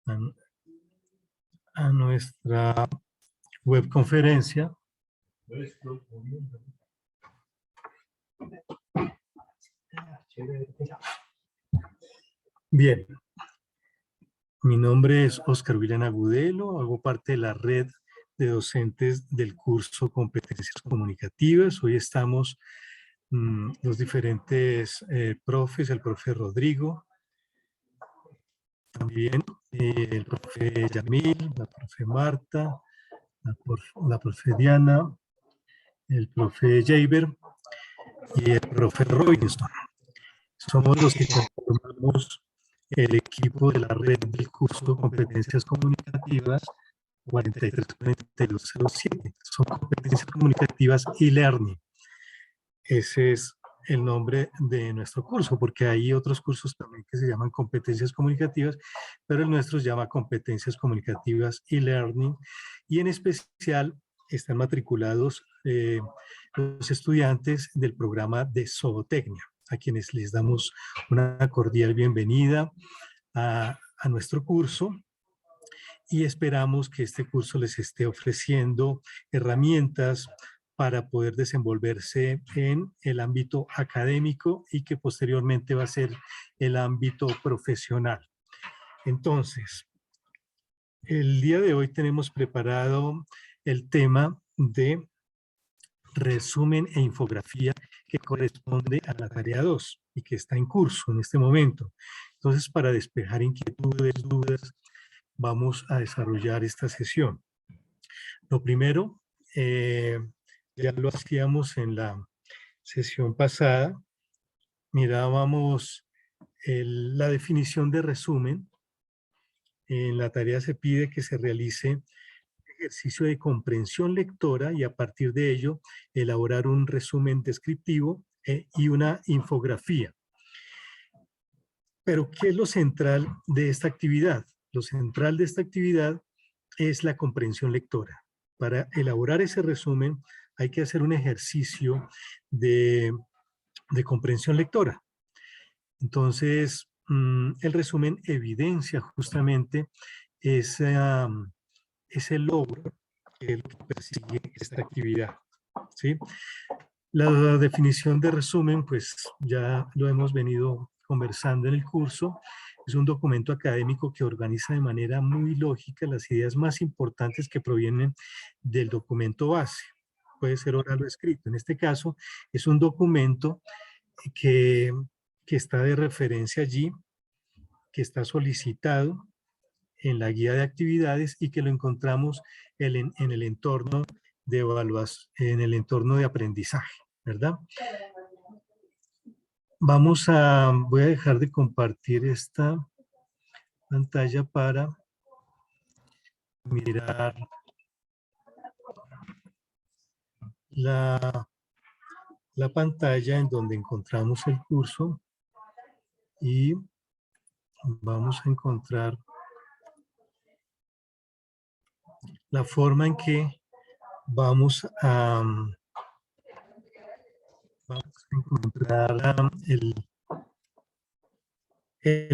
a, a nuestra webconferencia. Bien, mi nombre es Oscar William Agudelo, hago parte de la red de docentes del curso Competencias Comunicativas. Hoy estamos los diferentes profes, el profe Rodrigo, también el profe Yamil, la profe Marta, la profe Diana, el profe Jaber y el profe Robinson. Somos los que conformamos el equipo de la red del curso Competencias Comunicativas 434207. Son competencias comunicativas e-learning. Ese es el nombre de nuestro curso, porque hay otros cursos también que se llaman competencias comunicativas, pero el nuestro se llama competencias comunicativas e-learning, y en especial están matriculados los estudiantes del programa de zootecnia, a quienes les damos una cordial bienvenida a nuestro curso, y esperamos que este curso les esté ofreciendo herramientas para poder desenvolverse en el ámbito académico y que posteriormente va a ser el ámbito profesional. Entonces, el día de hoy tenemos preparado el tema de resumen e infografía que corresponde a la tarea 2 y que está en curso en este momento. Entonces, para despejar inquietudes, dudas, vamos a desarrollar esta sesión. Lo primero, ya lo hacíamos en la sesión pasada, mirábamos la definición de resumen. En la tarea se pide que se realice ejercicio de comprensión lectora y a partir de ello elaborar un resumen descriptivo y una infografía. Pero, ¿qué es lo central de esta actividad? Lo central de esta actividad es la comprensión lectora. Para elaborar ese resumen hay que hacer un ejercicio de comprensión lectora. Entonces, el resumen evidencia justamente ese logro que persigue esta actividad, ¿sí? La definición de resumen, pues ya lo hemos venido conversando en el curso. Es un documento académico que organiza de manera muy lógica las ideas más importantes que provienen del documento base. Puede ser oral o escrito. En este caso, es un documento que está de referencia allí, que está solicitado en la guía de actividades y que lo encontramos en el entorno de evaluación, en el entorno de aprendizaje, ¿verdad? Voy a dejar de compartir esta pantalla para mirar la pantalla en donde encontramos el curso y vamos a encontrar la forma en que vamos a encontrar el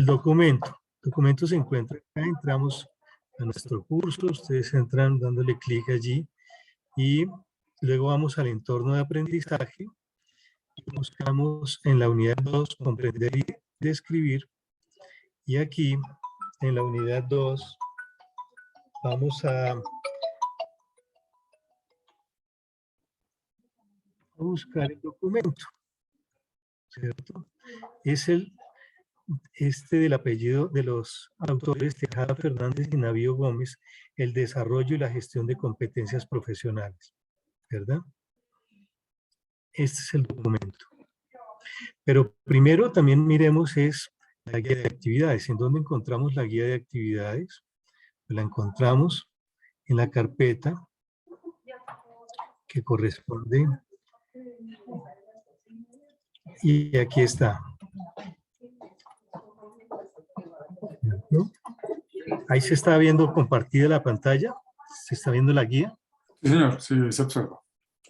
documento. El documento se encuentra acá, entramos a nuestro curso, ustedes entran dándole clic allí y luego vamos al entorno de aprendizaje y buscamos en la unidad 2 comprender y describir, y aquí en la unidad 2 vamos a buscar el documento, ¿cierto? Es del apellido de los autores Tejada Fernández y Navío Gómez, el desarrollo y la gestión de competencias profesionales, ¿verdad? Este es el documento. Pero primero también miremos la guía de actividades. ¿En dónde encontramos la guía de actividades? La encontramos en la carpeta que corresponde. Y aquí está. ¿No? Ahí se está viendo compartida la pantalla. ¿Se está viendo la guía? Sí, señor. Sí, se observa.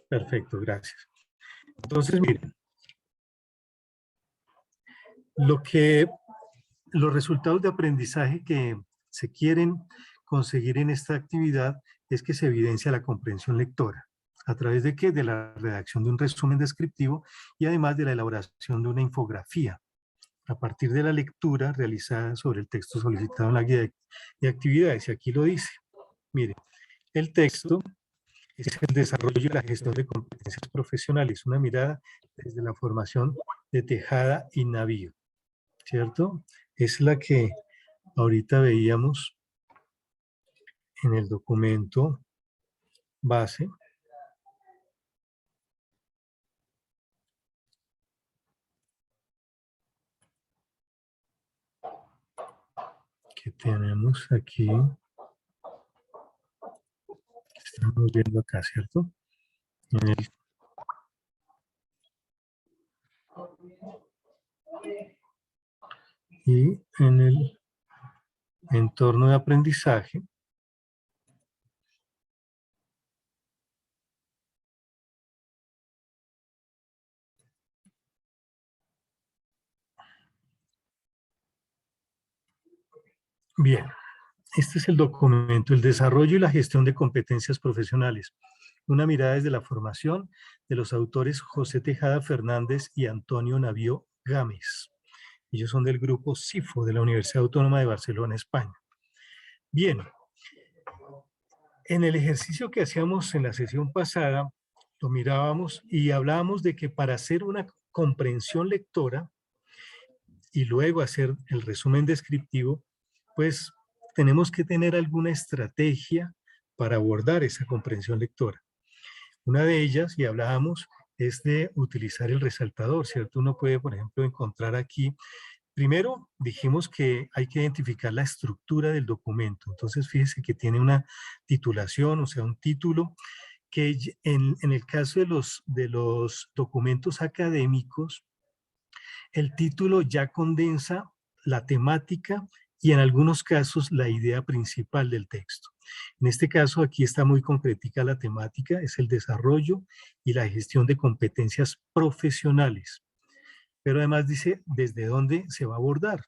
Perfecto, gracias. Entonces, miren. Los resultados de aprendizaje que se quieren conseguir en esta actividad es que se evidencia la comprensión lectora. ¿A través de qué? De la redacción de un resumen descriptivo y además de la elaboración de una infografía a partir de la lectura realizada sobre el texto solicitado en la guía de actividades. Y aquí lo dice. Mire, el texto es el desarrollo y la gestión de competencias profesionales, una mirada desde la formación de Tejada y Navío, ¿cierto? Es la que ahorita veíamos en el documento base. Que tenemos aquí. Estamos viendo acá, ¿cierto? En el y en el entorno de aprendizaje, bien, este es el documento, el desarrollo y la gestión de competencias profesionales. Una mirada desde la formación de los autores José Tejada Fernández y Antonio Navío Gámez. Ellos son del grupo CIFO de la Universidad Autónoma de Barcelona, España. Bien, en el ejercicio que hacíamos en la sesión pasada, lo mirábamos y hablábamos de que para hacer una comprensión lectora y luego hacer el resumen descriptivo, pues tenemos que tener alguna estrategia para abordar esa comprensión lectora. Una de ellas, y hablábamos, es de utilizar el resaltador, ¿cierto? Uno puede, por ejemplo, encontrar aquí, primero dijimos que hay que identificar la estructura del documento. Entonces, fíjese que tiene una titulación, o sea, un título, que en el caso de los documentos académicos, el título ya condensa la temática y en algunos casos la idea principal del texto. En este caso aquí está muy concretica la temática, es el desarrollo y la gestión de competencias profesionales. Pero además dice desde dónde se va a abordar,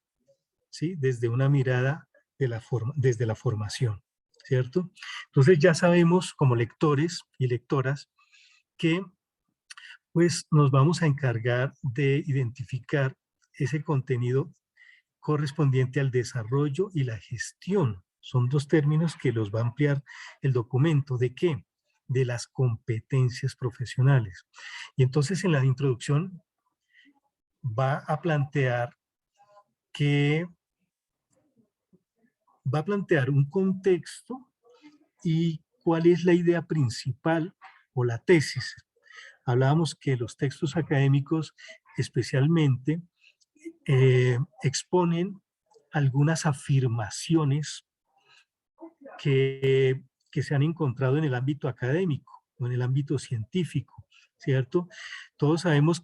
¿sí? Desde una mirada desde la formación, ¿cierto? Entonces ya sabemos como lectores y lectoras que pues nos vamos a encargar de identificar ese contenido correspondiente al desarrollo y la gestión. Son dos términos que los va a ampliar el documento. ¿De qué? De las competencias profesionales. Y entonces en la introducción va a plantear que va a plantear un contexto y cuál es la idea principal o la tesis. Hablábamos que los textos académicos especialmente exponen algunas afirmaciones que se han encontrado en el ámbito académico o en el ámbito científico, ¿cierto? Todos sabemos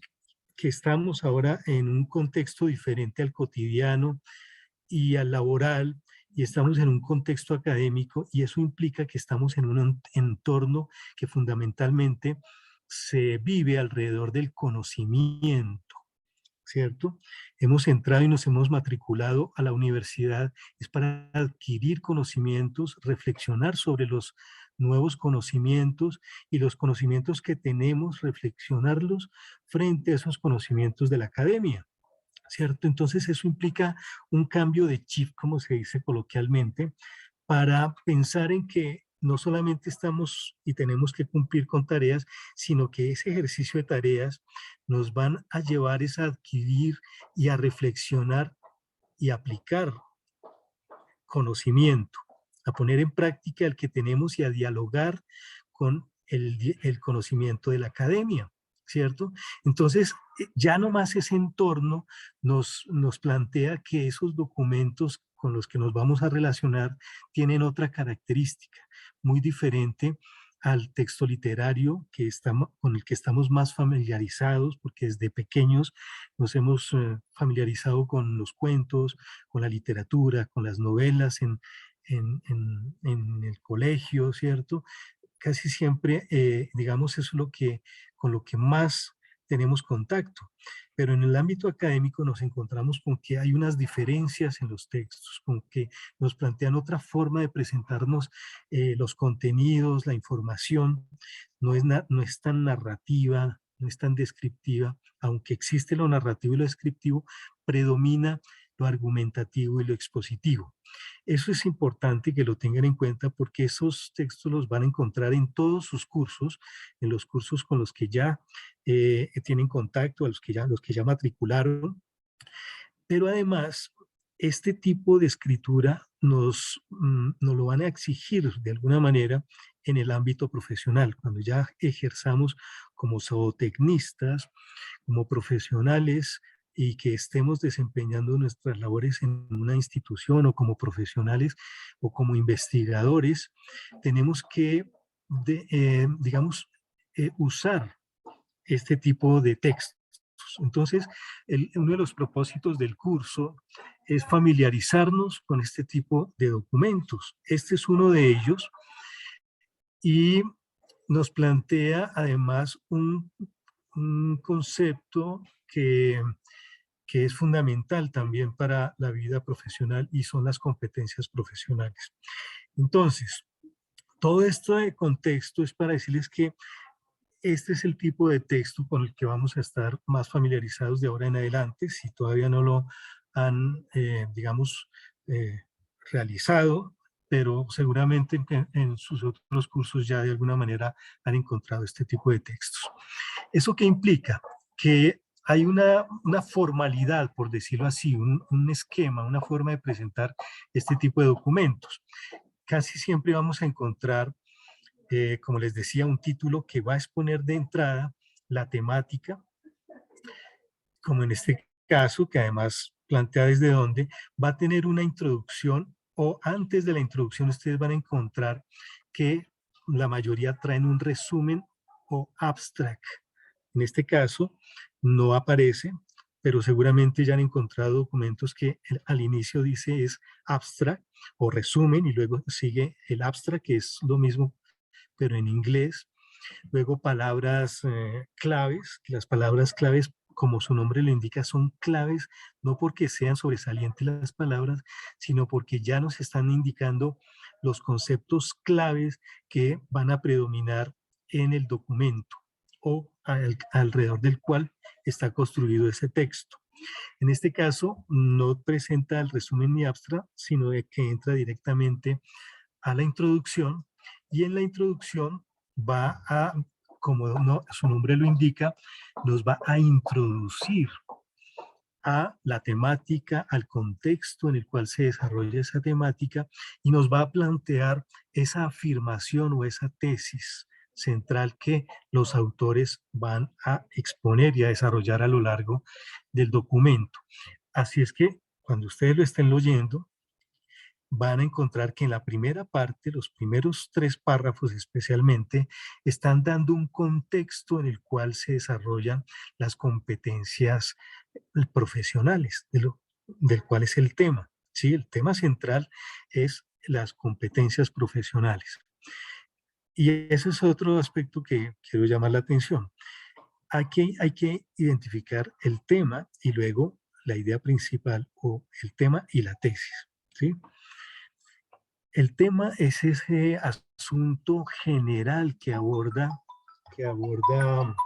que estamos ahora en un contexto diferente al cotidiano y al laboral, y estamos en un contexto académico, y eso implica que estamos en un entorno que fundamentalmente se vive alrededor del conocimiento, ¿cierto? Hemos entrado y nos hemos matriculado a la universidad, es para adquirir conocimientos, reflexionar sobre los nuevos conocimientos y los conocimientos que tenemos, reflexionarlos frente a esos conocimientos de la academia, ¿cierto? Entonces eso implica un cambio de chip, como se dice coloquialmente, para pensar en que no solamente estamos y tenemos que cumplir con tareas, sino que ese ejercicio de tareas nos van a llevar a adquirir y a reflexionar y aplicar conocimiento, a poner en práctica el que tenemos y a dialogar con el conocimiento de la academia, ¿cierto? Entonces, ya nomás ese entorno nos plantea que esos documentos con los que nos vamos a relacionar tienen otra característica muy diferente al texto literario con el que estamos más familiarizados, porque desde pequeños nos hemos familiarizado con los cuentos, con la literatura, con las novelas en el colegio, ¿cierto? Casi siempre, digamos, eso es con lo que más tenemos contacto. Pero en el ámbito académico nos encontramos con que hay unas diferencias en los textos, con que nos plantean otra forma de presentarnos los contenidos, la información, no es tan narrativa, no es tan descriptiva, aunque existe lo narrativo y lo descriptivo, predomina lo argumentativo y lo expositivo. Eso es importante que lo tengan en cuenta porque esos textos los van a encontrar en todos sus cursos, en los cursos con los que ya tienen contacto, a los que ya matricularon, pero además este tipo de escritura nos lo van a exigir de alguna manera en el ámbito profesional, cuando ya ejerzamos como zootecnistas, como profesionales y que estemos desempeñando nuestras labores en una institución o como profesionales o como investigadores, tenemos que, digamos, usar este tipo de textos. Entonces, uno de los propósitos del curso es familiarizarnos con este tipo de documentos. Este es uno de ellos y nos plantea además un concepto que es fundamental también para la vida profesional y son las competencias profesionales. Entonces, todo este contexto es para decirles que este es el tipo de texto con el que vamos a estar más familiarizados de ahora en adelante. Si todavía no lo han, digamos, eh, realizado, pero seguramente en sus otros cursos ya de alguna manera han encontrado este tipo de textos. ¿Eso qué implica? Que hay una formalidad, por decirlo así, un esquema, una forma de presentar este tipo de documentos. Casi siempre vamos a encontrar como les decía, un título que va a exponer de entrada la temática, como en este caso, que además plantea desde dónde, va a tener una introducción o antes de la introducción ustedes van a encontrar que la mayoría traen un resumen o abstract. En este caso no aparece, pero seguramente ya han encontrado documentos que al inicio dice es abstract o resumen y luego sigue el abstract, que es lo mismo pero en inglés. Luego palabras claves, que las palabras claves, como su nombre lo indica, son claves, no porque sean sobresalientes las palabras, sino porque ya nos están indicando los conceptos claves que van a predominar en el documento o alrededor del cual está construido ese texto. En este caso, no presenta el resumen ni abstract, sino de que entra directamente a la introducción y en la introducción va a, como su nombre lo indica, nos va a introducir a la temática, al contexto en el cual se desarrolla esa temática y nos va a plantear esa afirmación o esa tesis central que los autores van a exponer y a desarrollar a lo largo del documento. Así es que cuando ustedes lo estén leyendo, van a encontrar que en la primera parte, los primeros 3 párrafos especialmente, están dando un contexto en el cual se desarrollan las competencias profesionales, del cual es el tema. ¿Sí? El tema central es las competencias profesionales. Y ese es otro aspecto que quiero llamar la atención. Hay que identificar el tema y luego la idea principal o el tema y la tesis. ¿Sí? El tema es ese asunto general que aborda, que aborda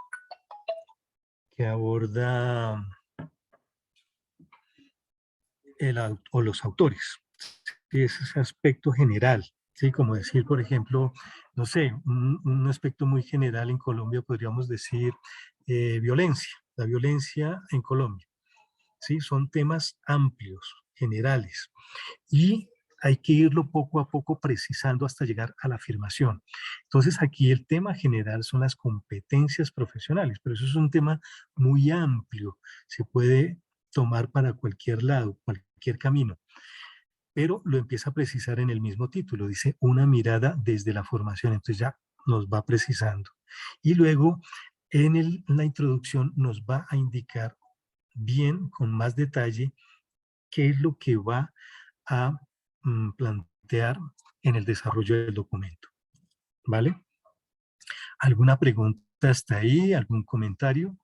o los autores. ¿Sí? Es ese aspecto general, ¿sí? Como decir, por ejemplo, no sé, un aspecto muy general en Colombia podríamos decir violencia, la violencia en Colombia. ¿Sí? Son temas amplios, generales. Y hay que irlo poco a poco precisando hasta llegar a la afirmación. Entonces aquí el tema general son las competencias profesionales, pero eso es un tema muy amplio, se puede tomar para cualquier lado, cualquier camino, pero lo empieza a precisar en el mismo título, dice una mirada desde la formación, entonces ya nos va precisando. Y luego en la introducción nos va a indicar bien, con más detalle, qué es lo que va a plantear en el desarrollo del documento. ¿Vale? ¿Alguna pregunta hasta ahí? ¿Algún comentario?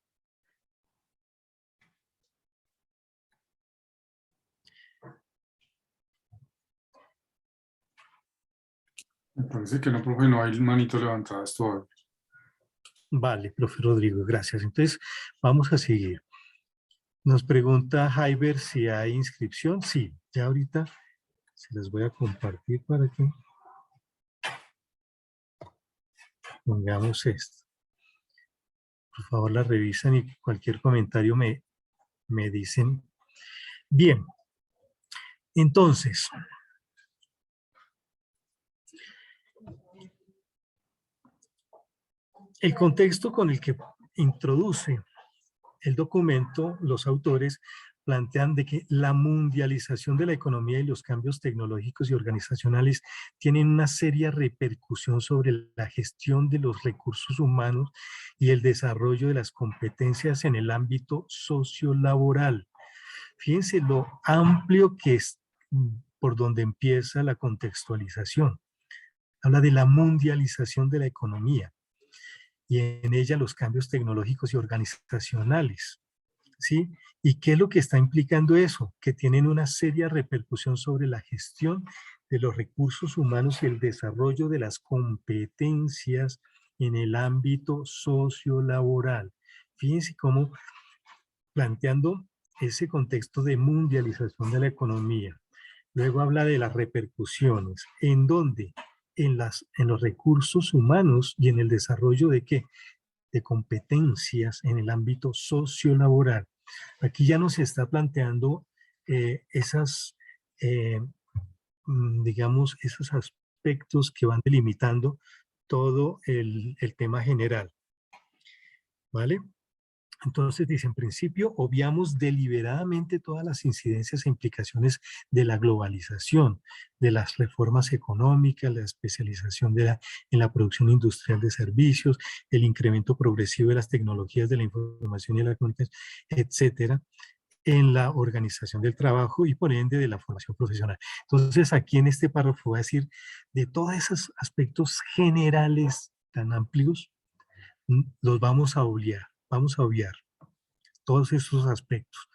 Me parece que no, profe, no hay manito levantadas todavía. Vale, profe Rodrigo, gracias. Entonces, vamos a seguir. Nos pregunta Jaiber si hay inscripción. Sí, ya ahorita se las voy a compartir para que pongamos esto. Por favor, la revisan y cualquier comentario me dicen. Bien, entonces, el contexto con el que introduce el documento, los autores plantean de que la mundialización de la economía y los cambios tecnológicos y organizacionales tienen una seria repercusión sobre la gestión de los recursos humanos y el desarrollo de las competencias en el ámbito sociolaboral. Fíjense lo amplio que es por donde empieza la contextualización. Habla de la mundialización de la economía y en ella los cambios tecnológicos y organizacionales. ¿Sí? ¿Y qué es lo que está implicando eso? Que tienen una seria repercusión sobre la gestión de los recursos humanos y el desarrollo de las competencias en el ámbito sociolaboral. Fíjense cómo planteando ese contexto de mundialización de la economía. Luego habla de las repercusiones. ¿En dónde? En los recursos humanos y en el desarrollo de qué? De competencias en el ámbito sociolaboral. Aquí ya nos está planteando esas, eh, digamos, esos aspectos que van delimitando todo el tema general. ¿Vale? Entonces dice, en principio, obviamos deliberadamente todas las incidencias e implicaciones de la globalización, de las reformas económicas, la especialización en la producción industrial de servicios, el incremento progresivo de las tecnologías de la información y la comunicación, etcétera, en la organización del trabajo y por ende de la formación profesional. Entonces, aquí en este párrafo voy a decir de todos esos aspectos generales tan amplios, los vamos a obviar todos esos aspectos,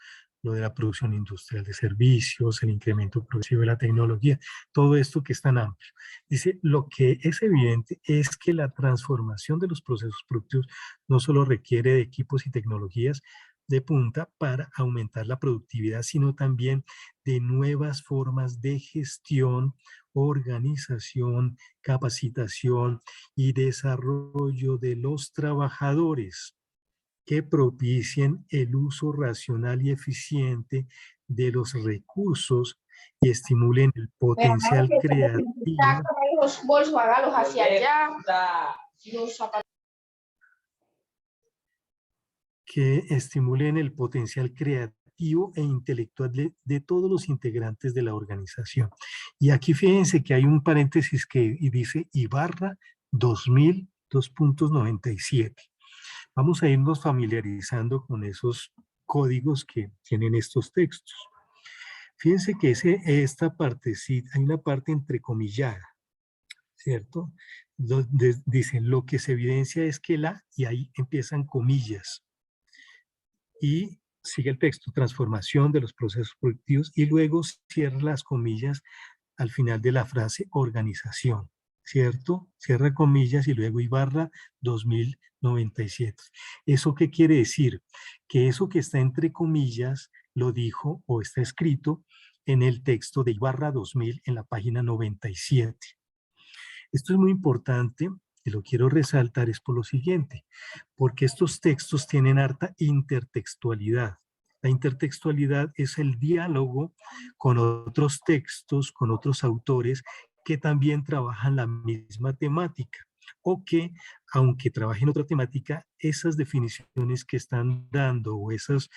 lo de la producción industrial de servicios, el incremento progresivo de la tecnología, todo esto que es tan amplio. Dice, lo que es evidente es que la transformación de los procesos productivos no solo requiere de equipos y tecnologías de punta para aumentar la productividad, sino también de nuevas formas de gestión, organización, capacitación y desarrollo de los trabajadores que propicien el uso racional y eficiente de los recursos y estimulen el potencial creativo, que estimulen el potencial creativo e intelectual de todos los integrantes de la organización. Y aquí fíjense que hay un paréntesis que dice Ibarra 2000, 2.97. Vamos a irnos familiarizando con esos códigos que tienen estos textos. Fíjense que esta partecita, hay una parte entrecomillada, ¿cierto? Donde dicen, lo que se evidencia es que y ahí empiezan comillas. Y sigue el texto, transformación de los procesos productivos, y luego cierra las comillas al final de la frase organización, ¿cierto? Cierra comillas y luego Ibarra 2097. ¿Eso qué quiere decir? Que eso que está entre comillas lo dijo o está escrito en el texto de Ibarra 2000 en la página 97. Esto es muy importante y lo quiero resaltar es por lo siguiente, porque estos textos tienen harta intertextualidad. La intertextualidad es el diálogo con otros textos, con otros autores que también trabajan la misma temática o que, aunque trabajen otra temática, esas definiciones que están dando o esos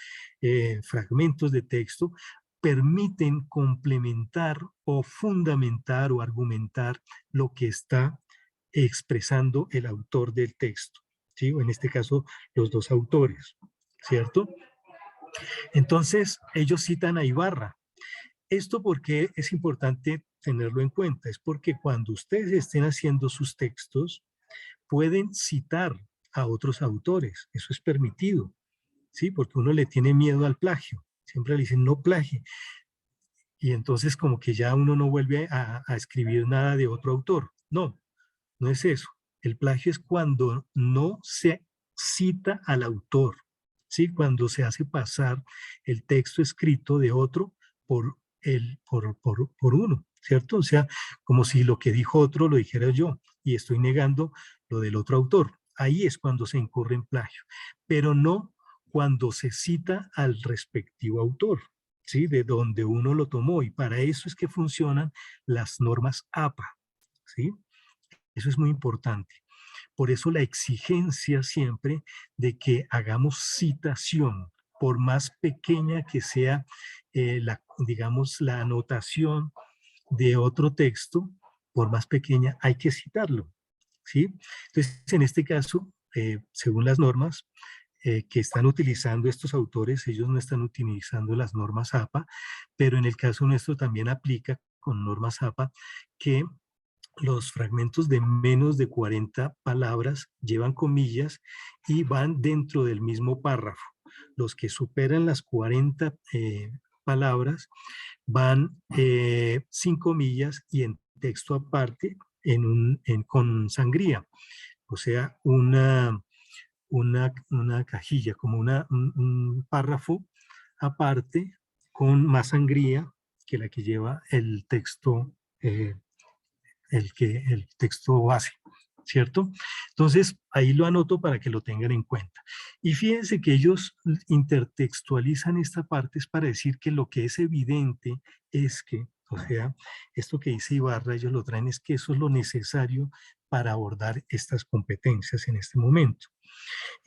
fragmentos de texto permiten complementar o fundamentar o argumentar lo que está expresando el autor del texto, ¿sí? O en este caso, los dos autores, ¿cierto? Entonces, ellos citan a Ibarra. Esto porque es importante tenerlo en cuenta, es porque cuando ustedes estén haciendo sus textos, pueden citar a otros autores, eso es permitido, ¿sí? Porque uno le tiene miedo al plagio, siempre le dicen no plagie, y entonces como que ya uno no vuelve a escribir nada de otro autor. No, no es eso. El plagio es cuando no se cita al autor, ¿sí? Cuando se hace pasar el texto escrito de otro por uno, ¿cierto? O sea, como si lo que dijo otro lo dijera yo y estoy negando lo del otro autor. Ahí es cuando se incurre en plagio, pero no cuando se cita al respectivo autor, ¿sí? De donde uno lo tomó, y para eso es que funcionan las normas APA, ¿sí? Eso es muy importante. Por eso la exigencia siempre de que hagamos citación, por más pequeña que sea digamos, la anotación de otro texto, por más pequeña, hay que citarlo, ¿sí? Entonces, en este caso, según las normas que están utilizando estos autores, ellos no están utilizando las normas APA, pero en el caso nuestro también aplica con normas APA que los fragmentos de menos de 40 palabras llevan comillas y van dentro del mismo párrafo. Los que superan las 40 palabras van sin comillas y en texto aparte con sangría, o sea, una cajilla, como un párrafo aparte con más sangría que la que lleva el texto el texto base, ¿cierto? Entonces, ahí lo anoto para que lo tengan en cuenta. Y fíjense que ellos intertextualizan esta parte es para decir que lo que es evidente es que, o sea, esto que dice Ibarra, ellos lo traen es que eso es lo necesario para abordar estas competencias en este momento.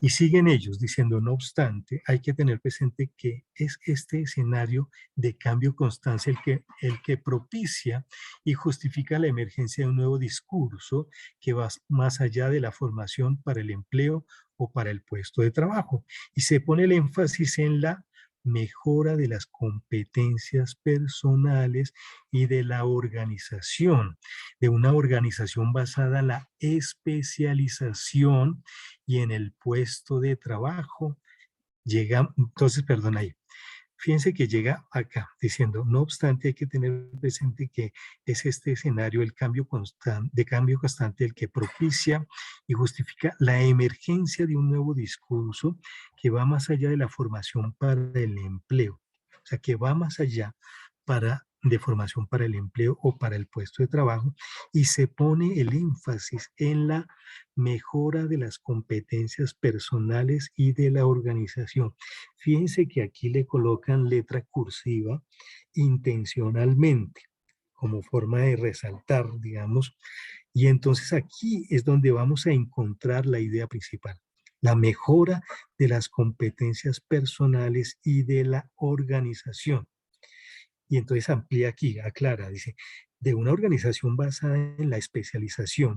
Y siguen ellos diciendo, no obstante, hay que tener presente que es este escenario de cambio constante el que propicia y justifica la emergencia de un nuevo discurso que va más allá de la formación para el empleo o para el puesto de trabajo. Y se pone el énfasis en la mejora de las competencias personales y de la organización, de una organización basada en la especialización y en el puesto de trabajo. Llega, entonces, perdón ahí. Fíjense que llega acá diciendo, no obstante, hay que tener presente que es este escenario de cambio constante el que propicia y justifica la emergencia de un nuevo discurso que va más allá de la formación para el empleo. O sea, que va más allá de formación para el empleo o para el puesto de trabajo y se pone el énfasis en la mejora de las competencias personales y de la organización. Fíjense que aquí le colocan letra cursiva intencionalmente, como forma de resaltar, digamos, y entonces aquí es donde vamos a encontrar la idea principal, la mejora de las competencias personales y de la organización. Y entonces amplía aquí, aclara, dice, de una organización basada en la especialización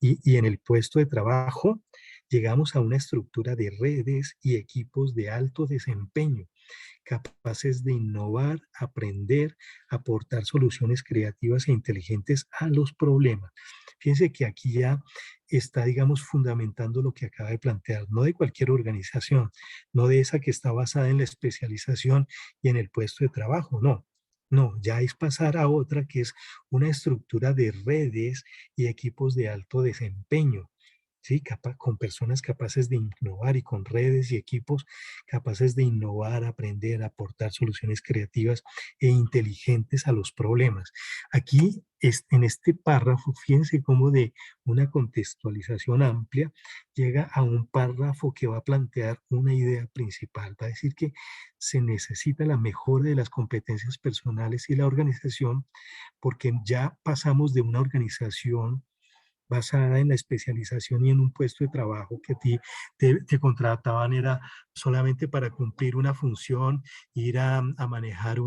y en el puesto de trabajo, llegamos a una estructura de redes y equipos de alto desempeño, capaces de innovar, aprender, aportar soluciones creativas e inteligentes a los problemas. Fíjense que aquí ya está, digamos, fundamentando lo que acaba de plantear, no de cualquier organización, no de esa que está basada en la especialización y en el puesto de trabajo, no. No, ya es pasar a otra que es una estructura de redes y equipos de alto desempeño, ¿sí? Con personas capaces de innovar y con redes y equipos capaces de innovar, aprender, aportar soluciones creativas e inteligentes a los problemas. Aquí, en este párrafo, fíjense cómo de una contextualización amplia llega a un párrafo que va a plantear una idea principal. Va a decir que se necesita la mejora de las competencias personales y la organización porque ya pasamos de una organización basada en la especialización y en un puesto de trabajo que a ti te contrataban era solamente para cumplir una función, ir a manejar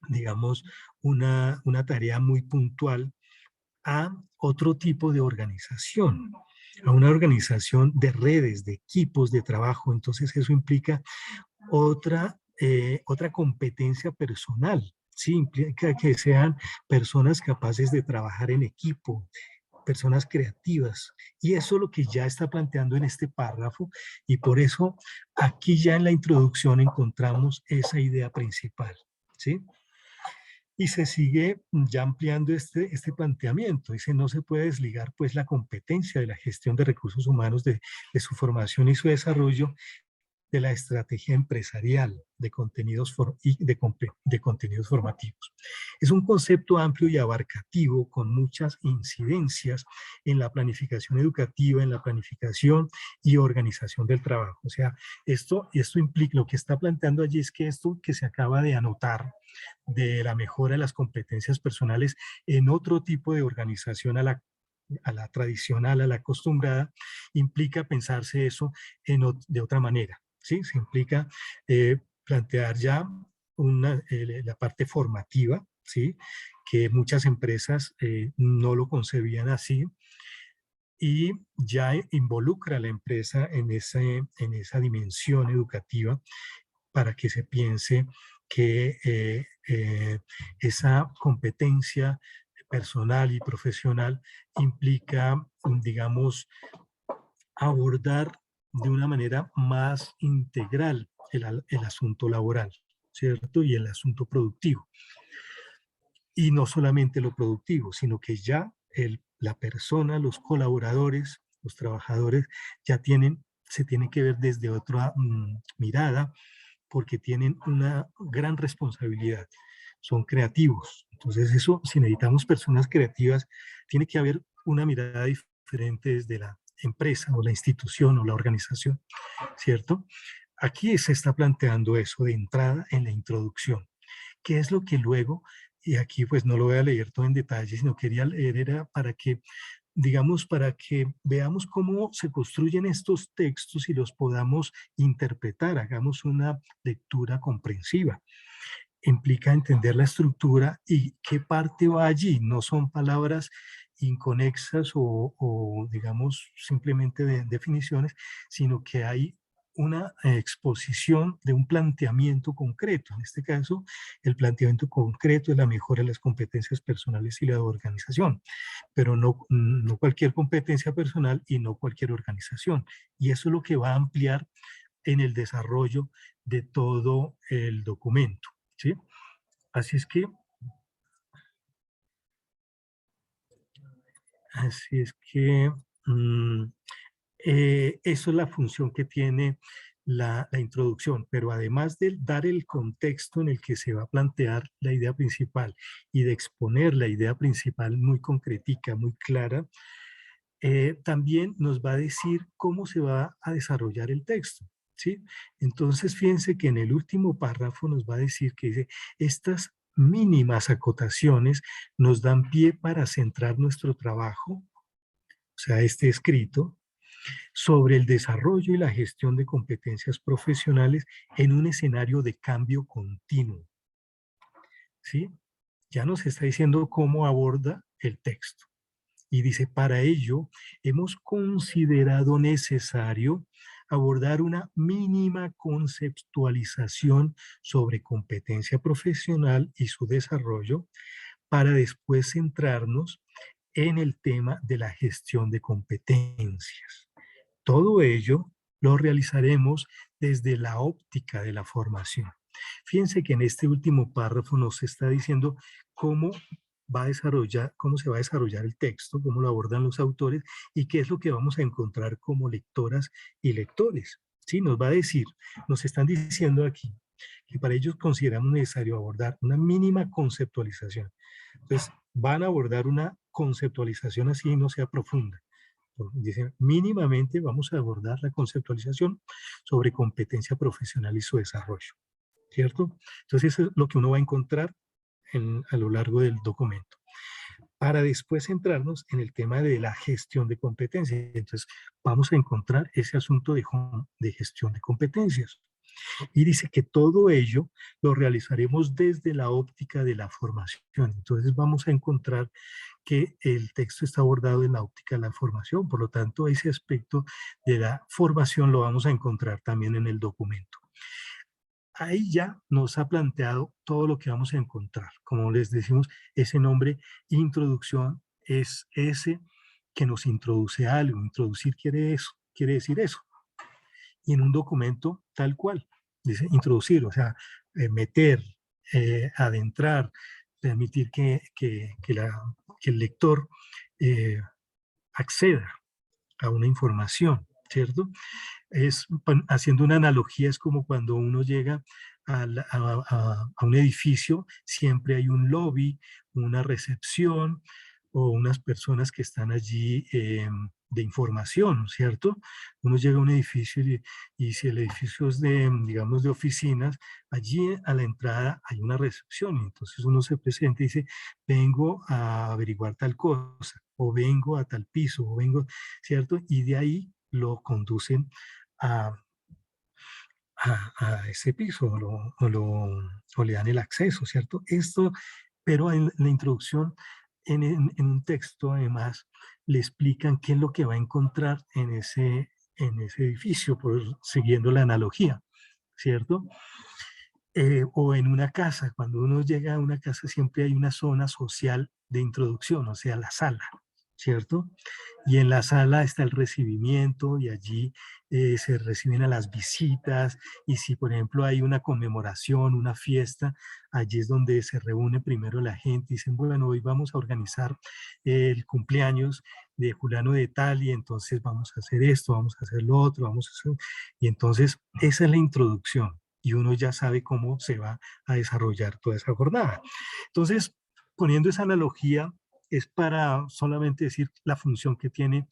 digamos, una tarea muy puntual a otro tipo de organización, a una organización de redes, de equipos de trabajo. Entonces eso implica otra competencia personal. Sí, implica que sean personas capaces de trabajar en equipo, personas creativas. Y eso es lo que ya está planteando en este párrafo y por eso aquí ya en la introducción encontramos esa idea principal. ¿Sí? Y se sigue ya ampliando este planteamiento. Dice, no se puede desligar pues la competencia de la gestión de recursos humanos de su formación y su desarrollo de la estrategia empresarial de contenidos, de contenidos formativos. Es un concepto amplio y abarcativo con muchas incidencias en la planificación educativa, en la planificación y organización del trabajo. O sea, esto implica, lo que está planteando allí es que esto que se acaba de anotar de la mejora de las competencias personales en otro tipo de organización a la tradicional, a la acostumbrada, implica pensarse eso de otra manera. ¿Sí? Se implica plantear ya la parte formativa, ¿sí? Que muchas empresas no lo concebían así, y ya involucra a la empresa en esa dimensión educativa para que se piense que esa competencia personal y profesional implica, digamos, abordar de una manera más integral el asunto laboral, ¿cierto? Y el asunto productivo. Y no solamente lo productivo, sino que ya la persona, los colaboradores, los trabajadores, se tienen que ver desde otra mirada, porque tienen una gran responsabilidad. Son creativos. Entonces eso, si necesitamos personas creativas, tiene que haber una mirada diferente desde la empresa o la institución o la organización, ¿cierto? Aquí se está planteando eso de entrada en la introducción. ¿Qué es lo que luego, y aquí pues no lo voy a leer todo en detalle, sino quería leer era para que, digamos, para que veamos cómo se construyen estos textos y los podamos interpretar, hagamos una lectura comprensiva. Implica entender la estructura y qué parte va allí. No son palabras inconexas o digamos, simplemente de definiciones, sino que hay una exposición de un planteamiento concreto. En este caso, el planteamiento concreto es la mejora de las competencias personales y la organización, pero no cualquier competencia personal y no cualquier organización. Y eso es lo que va a ampliar en el desarrollo de todo el documento, ¿sí? Así es que, así es que mm, eso es la función que tiene la introducción, pero además de dar el contexto en el que se va a plantear la idea principal y de exponer la idea principal muy concretica, muy clara, también nos va a decir cómo se va a desarrollar el texto, ¿sí? Entonces, fíjense que en el último párrafo nos va a decir que dice, estas mínimas acotaciones nos dan pie para centrar nuestro trabajo, o sea, este escrito, sobre el desarrollo y la gestión de competencias profesionales en un escenario de cambio continuo, ¿sí? Ya nos está diciendo cómo aborda el texto. Y dice, para ello hemos considerado necesario abordar una mínima conceptualización sobre competencia profesional y su desarrollo para después centrarnos en el tema de la gestión de competencias. Todo ello lo realizaremos desde la óptica de la formación. Fíjense que en este último párrafo nos está diciendo cómo cómo se va a desarrollar el texto, cómo lo abordan los autores y qué es lo que vamos a encontrar como lectoras y lectores. Sí, nos va a decir, nos están diciendo aquí que para ellos consideramos necesario abordar una mínima conceptualización. Entonces, van a abordar una conceptualización así no sea profunda. Dicen, mínimamente vamos a abordar la conceptualización sobre competencia profesional y su desarrollo, ¿cierto? Entonces, eso es lo que uno va a encontrar a lo largo del documento. Para después centrarnos en el tema de la gestión de competencias. Entonces, vamos a encontrar ese asunto de gestión de competencias. Y dice que todo ello lo realizaremos desde la óptica de la formación. Entonces, vamos a encontrar que el texto está abordado en la óptica de la formación, por lo tanto, ese aspecto de la formación lo vamos a encontrar también en el documento. Ahí ya nos ha planteado todo lo que vamos a encontrar. Como les decimos, ese nombre, introducción, es ese que nos introduce a algo. Introducir quiere decir eso. Y en un documento tal cual, dice introducir, o sea, meter, adentrar, permitir que el lector acceda a una información, ¿cierto? Haciendo una analogía, es como cuando uno llega a un edificio, siempre hay un lobby, una recepción o unas personas que están allí de información, ¿cierto? Uno llega a un edificio y si el edificio es de, digamos, de oficinas, allí a la entrada hay una recepción, y entonces uno se presenta y dice, vengo a averiguar tal cosa, o vengo a tal piso, o vengo, ¿cierto? Y de ahí lo conducen a, a ese piso o le dan el acceso, ¿cierto? Esto, pero en la introducción, en un texto además, le explican qué es lo que va a encontrar en ese edificio, siguiendo la analogía, ¿cierto? O en una casa, cuando uno llega a una casa siempre hay una zona social de introducción, o sea, la sala, ¿cierto? Y en la sala está el recibimiento y allí se reciben a las visitas y si por ejemplo hay una conmemoración, una fiesta, allí es donde se reúne primero la gente y dicen, bueno, hoy vamos a organizar el cumpleaños de fulano de tal y entonces vamos a hacer esto, vamos a hacer lo otro, vamos a hacer... Y entonces esa es la introducción y uno ya sabe cómo se va a desarrollar toda esa jornada. Entonces, poniendo esa analogía, es para solamente decir la función que tiene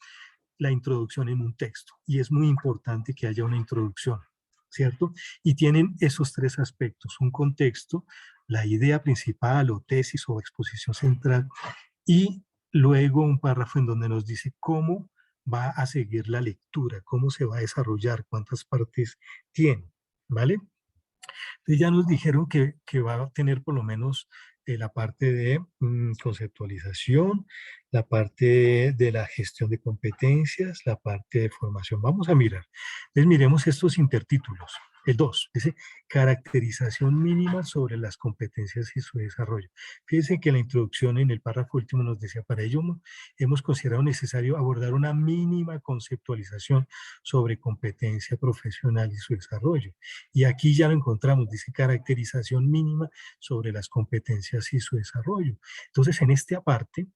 la introducción en un texto. Y es muy importante que haya una introducción, ¿cierto? Y tienen esos tres aspectos, un contexto, la idea principal o tesis o exposición central, y luego un párrafo en donde nos dice cómo va a seguir la lectura, cómo se va a desarrollar, cuántas partes tiene, ¿vale? Entonces ya nos dijeron que va a tener por lo menos la parte de conceptualización, la parte de la gestión de competencias, la parte de formación. Vamos a mirar. Entonces miremos estos intertítulos. El 2 dice caracterización mínima sobre las competencias y su desarrollo. Fíjense que la introducción en el párrafo último nos decía, para ello hemos considerado necesario abordar una mínima conceptualización sobre competencia profesional y su desarrollo. Y aquí ya lo encontramos, dice caracterización mínima sobre las competencias y su desarrollo. Entonces, en esta parte,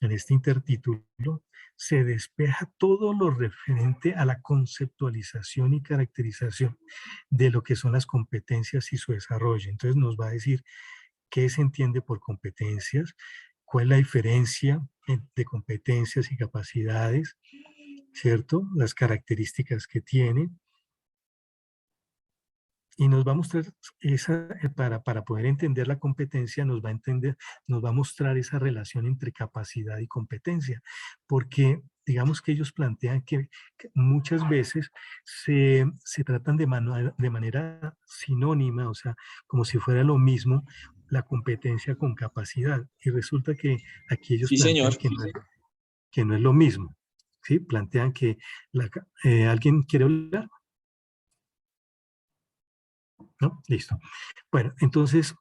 en este intertítulo, se despeja todo lo referente a la conceptualización y caracterización de lo que son las competencias y su desarrollo. Entonces, nos va a decir qué se entiende por competencias, cuál es la diferencia entre competencias y capacidades, ¿cierto? Las características que tiene, y nos va a mostrar para poder entender la competencia, nos va a mostrar esa relación entre capacidad y competencia, porque digamos que ellos plantean que muchas veces se tratan de manera sinónima, o sea, como si fuera lo mismo la competencia con capacidad, y resulta que aquí ellos Sí, señor. plantean que no es lo mismo, ¿sí? Plantean que ¿alguien quiere hablar? ¿No? Listo. Bueno, entonces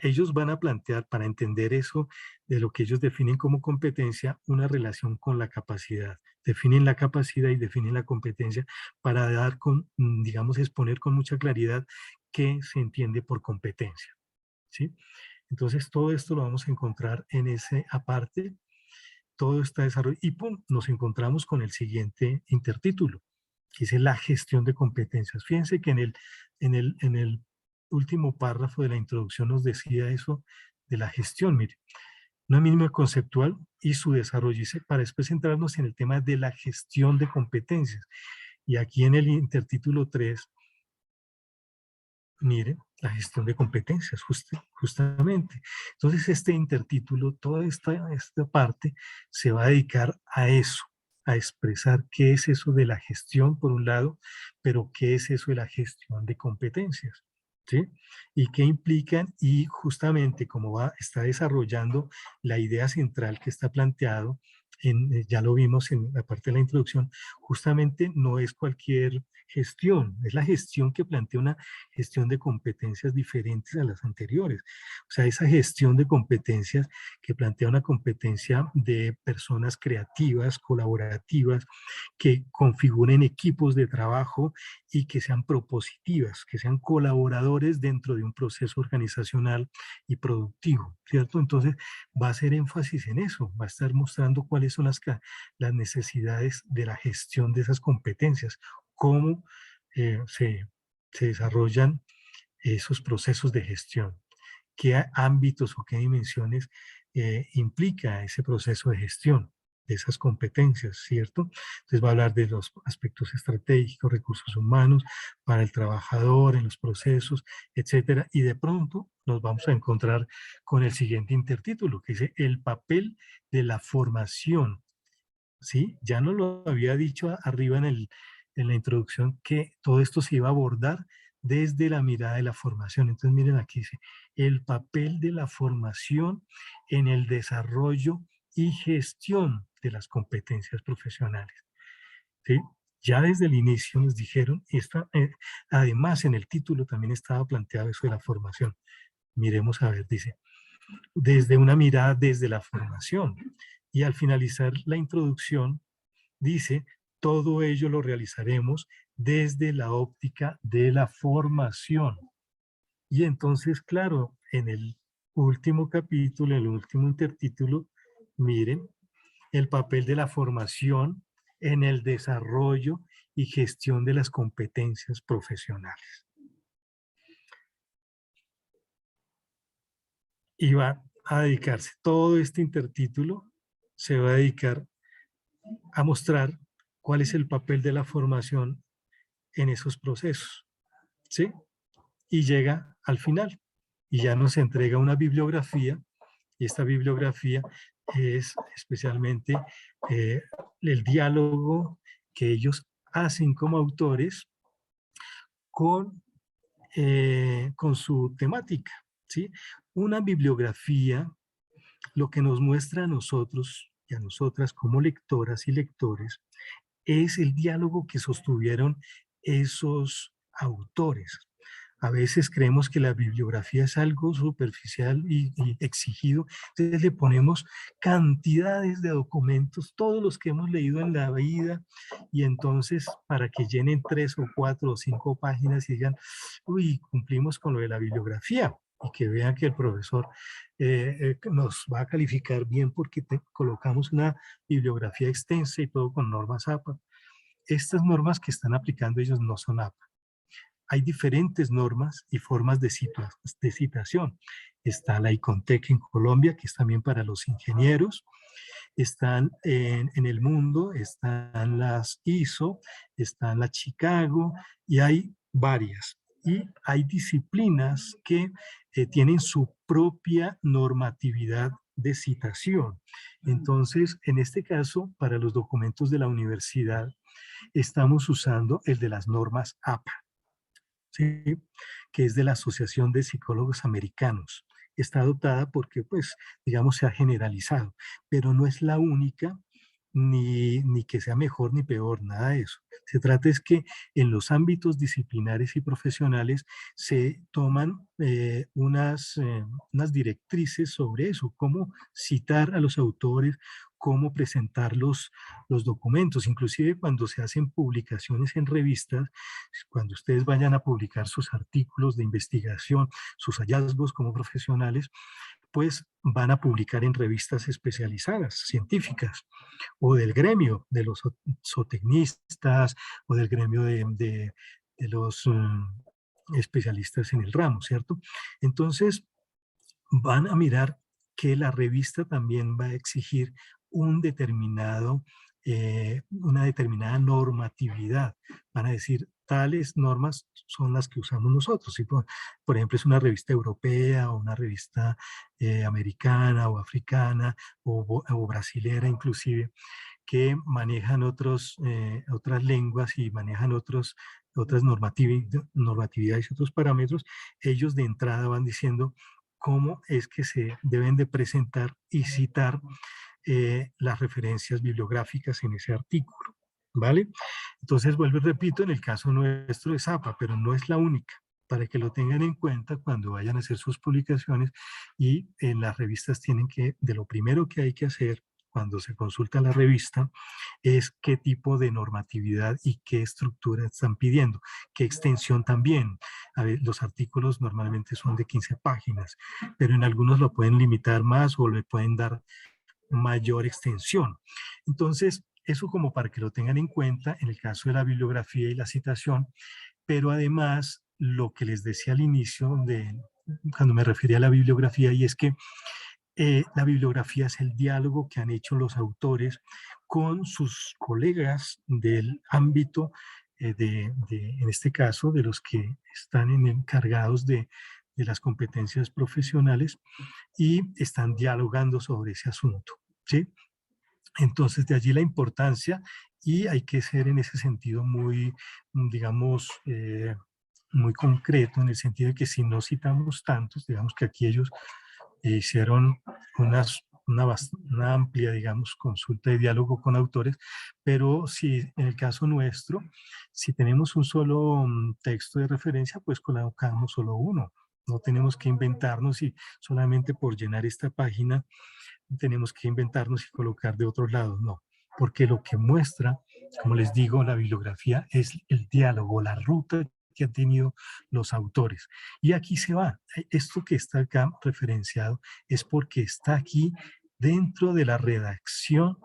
ellos van a plantear para entender eso de lo que ellos definen como competencia, una relación con la capacidad. Definen la capacidad y definen la competencia para dar digamos, exponer con mucha claridad qué se entiende por competencia. ¿Sí? Entonces todo esto lo vamos a encontrar en ese aparte, todo está desarrollado y ¡pum! Nos encontramos con el siguiente intertítulo, que dice la gestión de competencias. Fíjense que en el último párrafo de la introducción nos decía eso de la gestión, mire, una mínima conceptual y su desarrollo, para después centrarnos en el tema de la gestión de competencias. Y aquí en el intertítulo 3, mire, la gestión de competencias, justamente. Entonces, este intertítulo, toda esta parte, se va a dedicar a eso, a expresar qué es eso de la gestión, por un lado, pero qué es eso de la gestión de competencias, ¿sí? Y qué implican, y justamente como está desarrollando la idea central que está planteado ya lo vimos en la parte de la introducción, justamente no es cualquier gestión, es la gestión que plantea una gestión de competencias diferentes a las anteriores. O sea, esa gestión de competencias que plantea una competencia de personas creativas, colaborativas, que configuren equipos de trabajo y que sean propositivas, que sean colaboradores dentro de un proceso organizacional y productivo, ¿cierto? Entonces, va a hacer énfasis en eso, va a estar mostrando cuáles son las necesidades de la gestión de esas competencias, cómo se desarrollan esos procesos de gestión, qué ámbitos o qué dimensiones implica ese proceso de gestión de esas competencias, ¿cierto? Entonces va a hablar de los aspectos estratégicos, recursos humanos, para el trabajador, en los procesos, etcétera. Y de pronto nos vamos a encontrar con el siguiente intertítulo, que dice el papel de la formación, ¿sí? Ya nos lo había dicho arriba en la introducción que todo esto se iba a abordar desde la mirada de la formación. Entonces miren aquí dice, el papel de la formación en el desarrollo y gestión de las competencias profesionales, ¿sí? Ya desde el inicio nos dijeron, además en el título también estaba planteado eso de la formación. Miremos a ver, dice, desde una mirada desde la formación. Y al finalizar la introducción, dice, todo ello lo realizaremos desde la óptica de la formación. Y entonces, claro, en el último capítulo, en el último intertítulo, miren, el papel de la formación en el desarrollo y gestión de las competencias profesionales. Y va a dedicarse, todo este intertítulo se va a dedicar a mostrar cuál es el papel de la formación en esos procesos, ¿sí? Y llega al final y ya nos entrega una bibliografía y esta bibliografía es especialmente eh, el diálogo que ellos hacen como autores con su temática, ¿sí? Una bibliografía lo que nos muestra a nosotros y a nosotras como lectoras y lectores es el diálogo que sostuvieron esos autores. A veces creemos que la bibliografía es algo superficial y exigido, entonces le ponemos cantidades de documentos, todos los que hemos leído en la vida, y entonces para que llenen 3 o 4 o 5 páginas y digan, uy, cumplimos con lo de la bibliografía, y que vean que el profesor nos va a calificar bien porque colocamos una bibliografía extensa y todo con normas APA. Estas normas que están aplicando ellos no son APA. Hay diferentes normas y formas de citación. Está la ICONTEC en Colombia, que es también para los ingenieros. Están en el mundo, están las ISO, están la Chicago, y hay varias. Y hay disciplinas que tienen su propia normatividad de citación. Entonces, en este caso, para los documentos de la universidad, estamos usando el de las normas APA, ¿sí? Que es de la Asociación de Psicólogos Americanos. Está adoptada porque, pues, digamos, se ha generalizado, pero no es la única, ni que sea mejor ni peor, nada de eso. Se trata es que en los ámbitos disciplinares y profesionales se toman unas directrices sobre eso, cómo citar a los autores, cómo presentar los documentos, inclusive cuando se hacen publicaciones en revistas, cuando ustedes vayan a publicar sus artículos de investigación, sus hallazgos como profesionales, pues van a publicar en revistas especializadas, científicas, o del gremio de los zootecnistas, o del gremio de los especialistas en el ramo, ¿cierto? Entonces, van a mirar que la revista también va a exigir una determinada normatividad. Van a decir, tales normas son las que usamos nosotros. Si por ejemplo, es una revista europea o una revista americana o africana o brasilera inclusive, que manejan otras lenguas y manejan otras normatividades y otros parámetros, ellos de entrada van diciendo cómo es que se deben de presentar y citar las referencias bibliográficas en ese artículo, ¿vale? Entonces, vuelvo y repito, en el caso nuestro es APA, pero no es la única, para que lo tengan en cuenta cuando vayan a hacer sus publicaciones, y en las revistas tienen que, de lo primero que hay que hacer cuando se consulta la revista, es qué tipo de normatividad y qué estructura están pidiendo, qué extensión también. A ver, los artículos normalmente son de 15 páginas, pero en algunos lo pueden limitar más o le pueden dar mayor extensión. Entonces, eso como para que lo tengan en cuenta en el caso de la bibliografía y la citación, pero además lo que les decía al inicio cuando me refería a la bibliografía, y es que la bibliografía es el diálogo que han hecho los autores con sus colegas del ámbito, en este caso, de los que están encargados de las competencias profesionales y están dialogando sobre ese asunto, ¿sí? Entonces, de allí la importancia, y hay que ser en ese sentido muy, digamos, muy concreto, en el sentido de que si no citamos tantos, digamos que aquí ellos hicieron una amplia, digamos, consulta y diálogo con autores, pero si en el caso nuestro, si tenemos un solo texto de referencia, pues colocamos solo uno. No tenemos que inventarnos y solamente por llenar esta página tenemos que inventarnos y colocar de otros lados, no. Porque lo que muestra, como les digo, la bibliografía es el diálogo, la ruta que han tenido los autores. Y aquí se va. Esto que está acá referenciado es porque está aquí dentro de la redacción,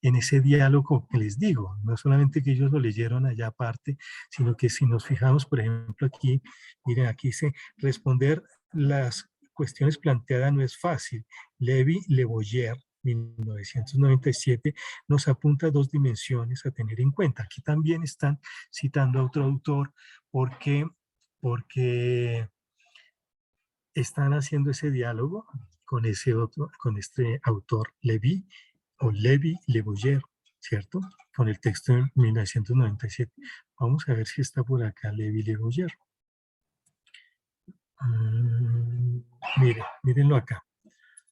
en ese diálogo que les digo. No solamente que ellos lo leyeron allá aparte, sino que si nos fijamos, por ejemplo, aquí, miren, aquí dice responder las cuestiones planteadas no es fácil. Le Boyer, 1997, nos apunta dos dimensiones a tener en cuenta. Aquí también están citando a otro autor porque están haciendo ese diálogo con con este autor Lévy o Le Boyer, ¿cierto? Con el texto de 1997. Vamos a ver si está por acá Lévy Le Boyer. Mírenlo acá.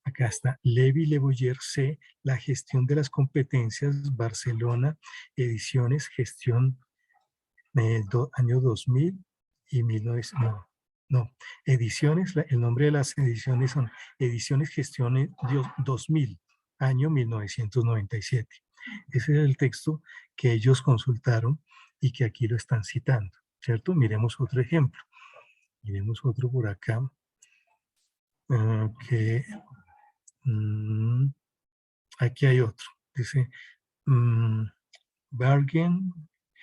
Acá está Lévy Le Boyer C, la gestión de las competencias, Barcelona, ediciones, gestión año 2000 y 1900, no, ediciones, el nombre de las ediciones son Ediciones Gestiones 2000, año 1997. Ese es el texto que ellos consultaron y que aquí lo están citando, ¿cierto? Miremos otro ejemplo. Miremos otro por acá, que aquí hay otro. Dice, Bergen,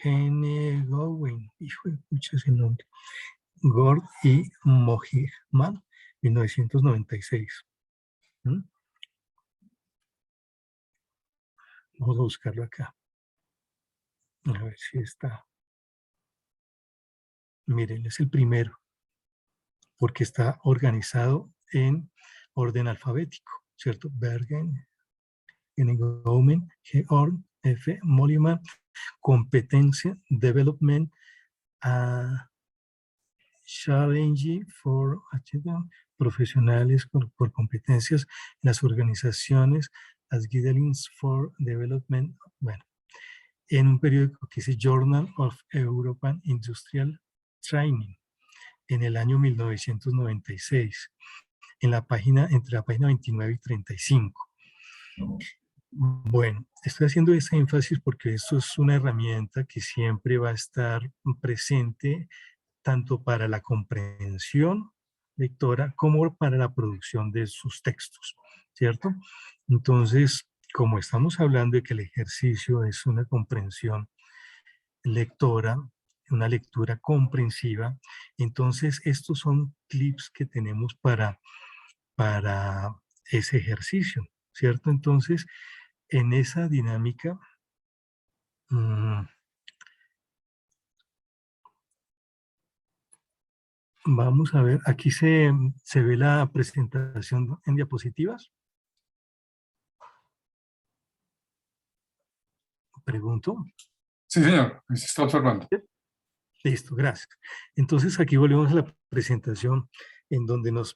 Hennegowen, hijo de pucha ese nombre, Gord y Mohigman, 1996. Vamos a buscarlo acá. A ver si está. Miren, es el primero, porque está organizado en orden alfabético, ¿cierto? Bergen, Hennegowen, Georg, F. Molliman, competencia, development, challenge for profesionales por competencias en las organizaciones, as guidelines for development, bueno, en un periódico que dice Journal of European Industrial Training, en el año 1996, en la página, entre la página 29 y 35. Bueno, estoy haciendo ese énfasis porque esto es una herramienta que siempre va a estar presente tanto para la comprensión lectora como para la producción de sus textos, ¿cierto? Entonces, como estamos hablando de que el ejercicio es una comprensión lectora, una lectura comprensiva, entonces estos son clips que tenemos para ese ejercicio, ¿cierto? Entonces, en esa dinámica, vamos a ver, aquí se ve la presentación en diapositivas. Pregunto. Sí, señor, se está observando. Listo, gracias. Entonces aquí volvemos a la presentación en donde nos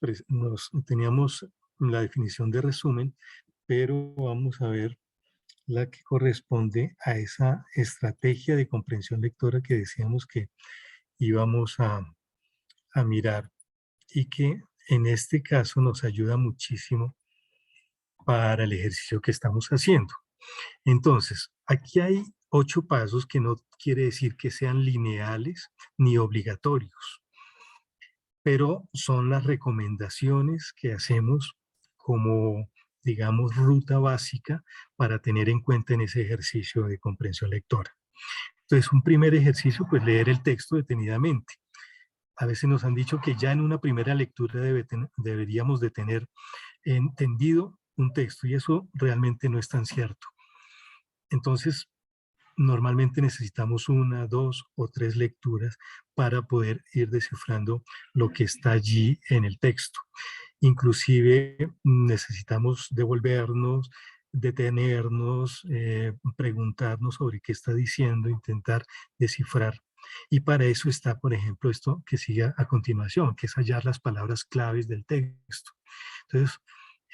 teníamos la definición de resumen, pero vamos a ver la que corresponde a esa estrategia de comprensión lectora que decíamos que íbamos a mirar y que en este caso nos ayuda muchísimo para el ejercicio que estamos haciendo. Entonces, aquí hay 8 pasos que no quiere decir que sean lineales ni obligatorios, pero son las recomendaciones que hacemos como, digamos, ruta básica para tener en cuenta en ese ejercicio de comprensión lectora. Entonces, un primer ejercicio, pues leer el texto detenidamente. A veces nos han dicho que ya en una primera lectura deberíamos de tener entendido un texto y eso realmente no es tan cierto. Entonces, normalmente necesitamos una, dos o tres lecturas para poder ir descifrando lo que está allí en el texto. Inclusive necesitamos devolvernos, detenernos, preguntarnos sobre qué está diciendo, intentar descifrar. Y para eso está, por ejemplo, esto que sigue a continuación, que es hallar las palabras claves del texto. Entonces,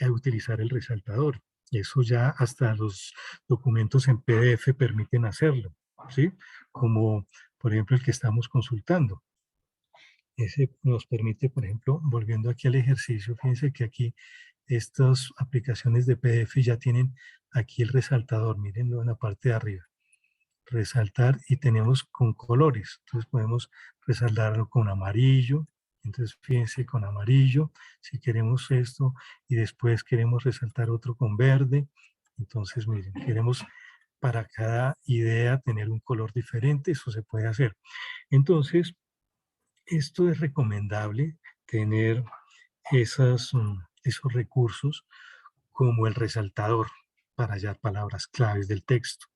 utilizar el resaltador. Eso ya hasta los documentos en PDF permiten hacerlo, ¿sí? Como, por ejemplo, el que estamos consultando. Ese nos permite, por ejemplo, volviendo aquí al ejercicio, fíjense que aquí estas aplicaciones de PDF ya tienen aquí el resaltador, mírenlo en la parte de arriba. Resaltar y tenemos con colores, entonces podemos resaltarlo con amarillo, entonces fíjense con amarillo, si queremos esto y después queremos resaltar otro con verde, entonces miren, queremos para cada idea tener un color diferente, eso se puede hacer. Entonces, esto es recomendable tener esos recursos como el resaltador para hallar palabras claves del texto.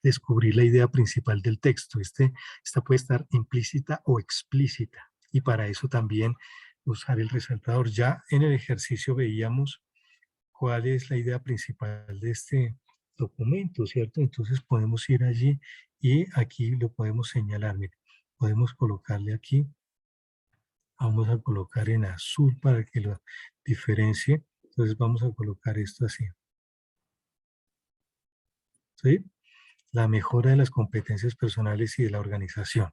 Descubrir la idea principal del texto. Esta puede estar implícita o explícita y para eso también usar el resaltador. Ya en el ejercicio veíamos cuál es la idea principal de este documento, ¿cierto? Entonces podemos ir allí y aquí lo podemos señalar. Mire, podemos colocarle aquí. Vamos a colocar en azul para que lo diferencie. Entonces vamos a colocar esto así. ¿Sí? La mejora de las competencias personales y de la organización.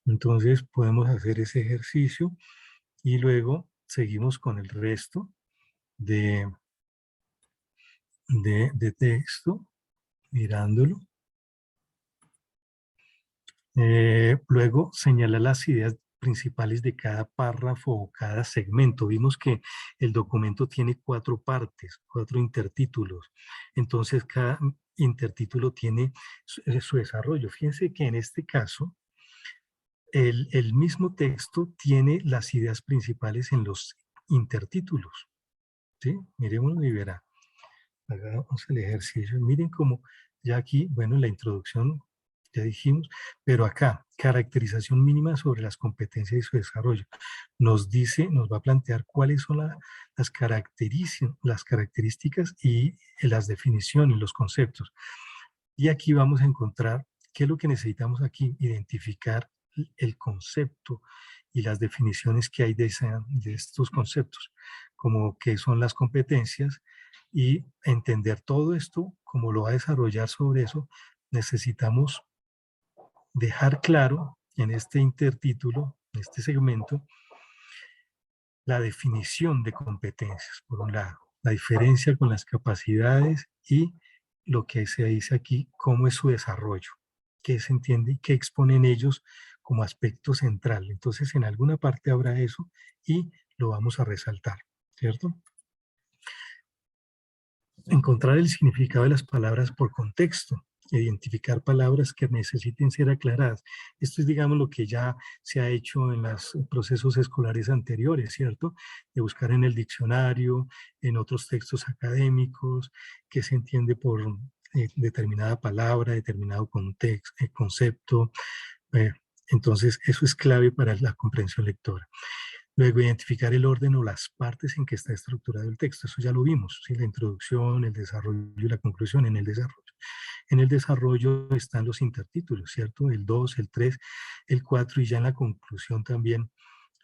Entonces podemos hacer ese ejercicio y luego seguimos con el resto de, de texto, mirándolo. Luego señalar las ideas principales de cada párrafo o cada segmento. Vimos que el documento tiene 4 partes, 4 intertítulos. Entonces cada intertítulo tiene su desarrollo. Fíjense que en este caso el mismo texto tiene las ideas principales en los intertítulos. ¿Sí? Miremoslo y verá. Hagamos el ejercicio. Miren cómo ya aquí, bueno, la introducción ya dijimos, pero acá, caracterización mínima sobre las competencias y su desarrollo. Nos dice, nos va a plantear cuáles son las características y las definiciones, los conceptos. Y aquí vamos a encontrar qué es lo que necesitamos aquí, identificar el concepto y las definiciones que hay de estos conceptos, como qué son las competencias y entender todo esto, como lo va a desarrollar sobre eso, necesitamos dejar claro en este intertítulo, en este segmento, la definición de competencias, por un lado, la diferencia con las capacidades y lo que se dice aquí, cómo es su desarrollo, qué se entiende y qué exponen ellos como aspecto central. Entonces, en alguna parte habrá eso y lo vamos a resaltar, ¿cierto? Encontrar el significado de las palabras por contexto, identificar palabras que necesiten ser aclaradas. Esto es, digamos, lo que ya se ha hecho en los procesos escolares anteriores, ¿cierto? De buscar en el diccionario, en otros textos académicos, qué se entiende por determinada palabra, determinado contexto, concepto. eh, entonces, eso es clave para la comprensión lectora. Luego, identificar el orden o las partes en que está estructurado el texto. Eso ya lo vimos, ¿sí? La introducción, el desarrollo y la conclusión en el desarrollo. En el desarrollo están los intertítulos, ¿cierto? El 2, el 3, el 4 y ya en la conclusión también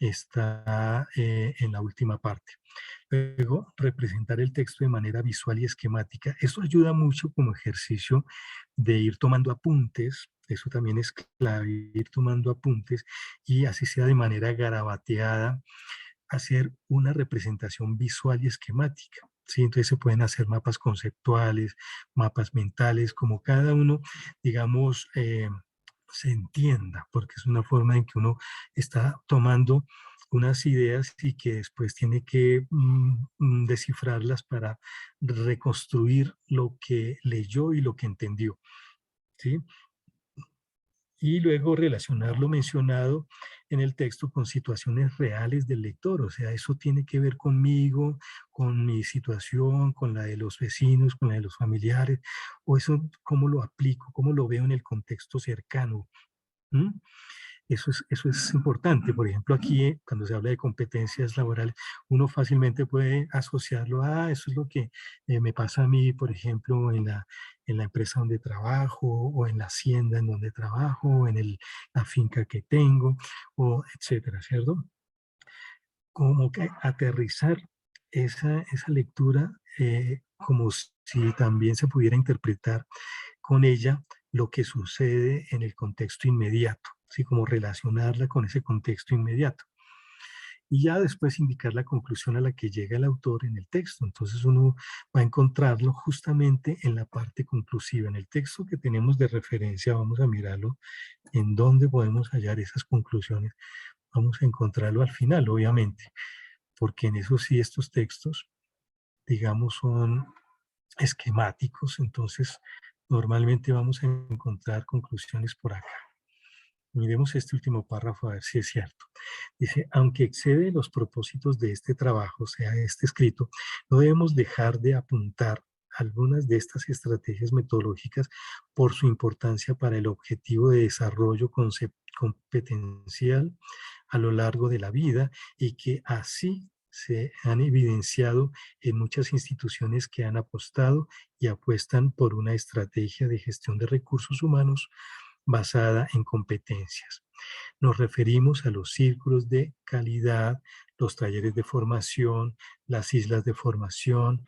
está en la última parte. Luego, representar el texto de manera visual y esquemática. Esto ayuda mucho como ejercicio de ir tomando apuntes. Eso también es clave, ir tomando apuntes y así sea de manera garabateada, hacer una representación visual y esquemática. ¿Sí? Entonces se pueden hacer mapas conceptuales, mapas mentales, como cada uno, digamos, se entienda, porque es una forma en que uno está tomando unas ideas y que después tiene que descifrarlas para reconstruir lo que leyó y lo que entendió. ¿Sí? Y luego relacionar lo mencionado en el texto con situaciones reales del lector. O sea, eso tiene que ver conmigo, con mi situación, con la de los vecinos, con la de los familiares, o eso cómo lo aplico, cómo lo veo en el contexto cercano. ¿Mm? Eso es importante. Por ejemplo, aquí, cuando se habla de competencias laborales, uno fácilmente puede asociarlo a eso es lo que me pasa a mí, por ejemplo, en la empresa donde trabajo, o en la hacienda en donde trabajo, o en la finca que tengo, o etcétera, ¿cierto? Como que aterrizar esa lectura como si también se pudiera interpretar con ella lo que sucede en el contexto inmediato, ¿sí? Como relacionarla con ese contexto inmediato. Y ya después indicar la conclusión a la que llega el autor en el texto. Entonces uno va a encontrarlo justamente en la parte conclusiva. En el texto que tenemos de referencia vamos a mirarlo en dónde podemos hallar esas conclusiones. Vamos a encontrarlo al final, obviamente, porque en eso sí estos textos, digamos, son esquemáticos, entonces normalmente vamos a encontrar conclusiones por acá. Miremos este último párrafo a ver si es cierto. Dice, aunque excede los propósitos de este trabajo, o sea, este escrito, no debemos dejar de apuntar algunas de estas estrategias metodológicas por su importancia para el objetivo de desarrollo competencial a lo largo de la vida y que así se han evidenciado en muchas instituciones que han apostado y apuestan por una estrategia de gestión de recursos humanos basada en competencias. Nos referimos a los círculos de calidad, los talleres de formación, las islas de formación,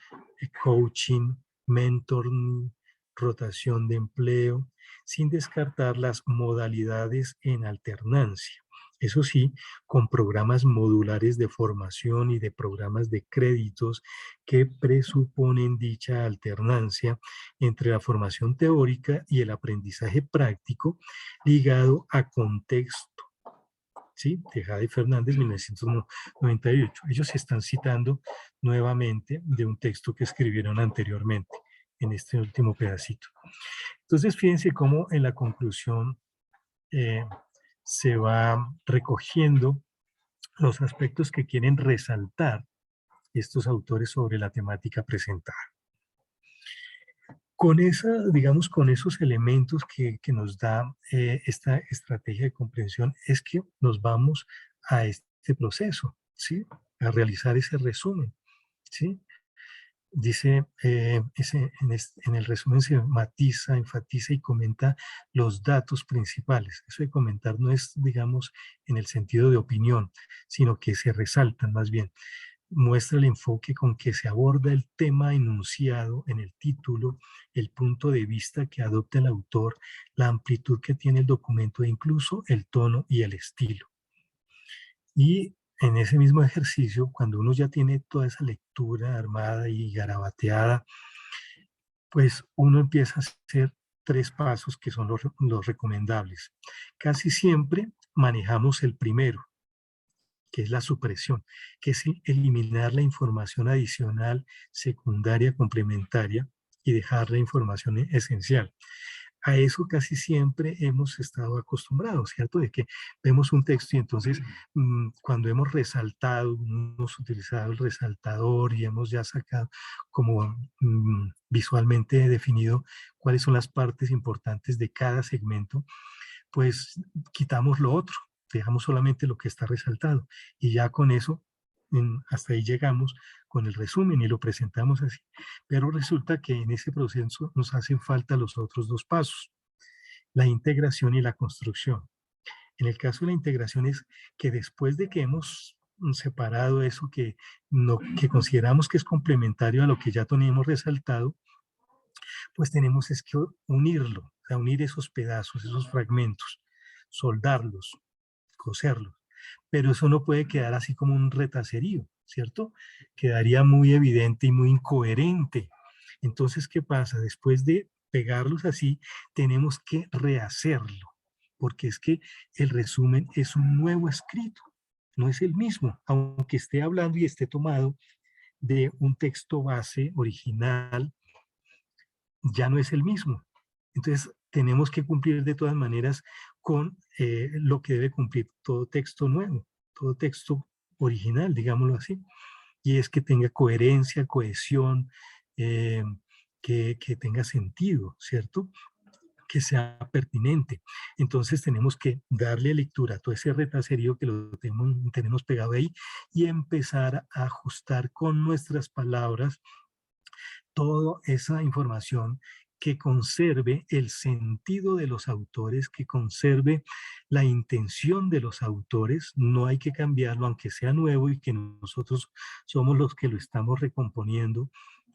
coaching, mentoring, rotación de empleo, sin descartar las modalidades en alternancia. Eso sí, con programas modulares de formación y de programas de créditos que presuponen dicha alternancia entre la formación teórica y el aprendizaje práctico ligado a contexto. ¿Sí? Tejada y Fernández, 1998. Ellos se están citando nuevamente de un texto que escribieron anteriormente en este último pedacito. Entonces, fíjense cómo en la conclusión eh, se va recogiendo los aspectos que quieren resaltar estos autores sobre la temática presentada. Con esa, digamos, con esos elementos que nos da esta estrategia de comprensión, es que nos vamos a este proceso, ¿sí? A realizar ese resumen, ¿sí? Dice, en el resumen se matiza, enfatiza y comenta los datos principales. Eso de comentar no es, digamos, en el sentido de opinión, sino que se resaltan más bien. Muestra el enfoque con que se aborda el tema enunciado en el título, el punto de vista que adopta el autor, la amplitud que tiene el documento e incluso el tono y el estilo. Y en ese mismo ejercicio, cuando uno ya tiene toda esa lectura armada y garabateada, pues uno empieza a hacer 3 pasos que son los recomendables. Casi siempre manejamos el primero, que es la supresión, que es eliminar la información adicional, secundaria, complementaria y dejar la información esencial. A eso casi siempre hemos estado acostumbrados, ¿cierto? De que vemos un texto y entonces cuando hemos resaltado, hemos utilizado el resaltador y hemos ya sacado como visualmente definido cuáles son las partes importantes de cada segmento, pues quitamos lo otro, dejamos solamente lo que está resaltado y ya con eso hasta ahí llegamos con el resumen y lo presentamos así. Pero resulta que en ese proceso nos hacen falta los otros 2 pasos, la integración y la construcción. En el caso de la integración es que después de que hemos separado eso que, que consideramos que es complementario a lo que ya tenemos resaltado, pues tenemos es que unirlo, o sea, unir esos pedazos, esos fragmentos, soldarlos, coserlos. Pero eso no puede quedar así como un retacerío, ¿cierto? Quedaría muy evidente y muy incoherente. Entonces, ¿qué pasa? Después de pegarlos así, tenemos que rehacerlo, porque es que el resumen es un nuevo escrito, no es el mismo, aunque esté hablando y esté tomado de un texto base original, ya no es el mismo. Entonces, tenemos que cumplir de todas maneras con lo que debe cumplir todo texto nuevo, todo texto original, digámoslo así, y es que tenga coherencia, cohesión, eh, que tenga sentido, ¿cierto? Que sea pertinente. Entonces tenemos que darle lectura a todo ese retacerío que lo tenemos pegado ahí y empezar a ajustar con nuestras palabras toda esa información que conserve el sentido de los autores, que conserve la intención de los autores. No hay que cambiarlo, aunque sea nuevo y que nosotros somos los que lo estamos recomponiendo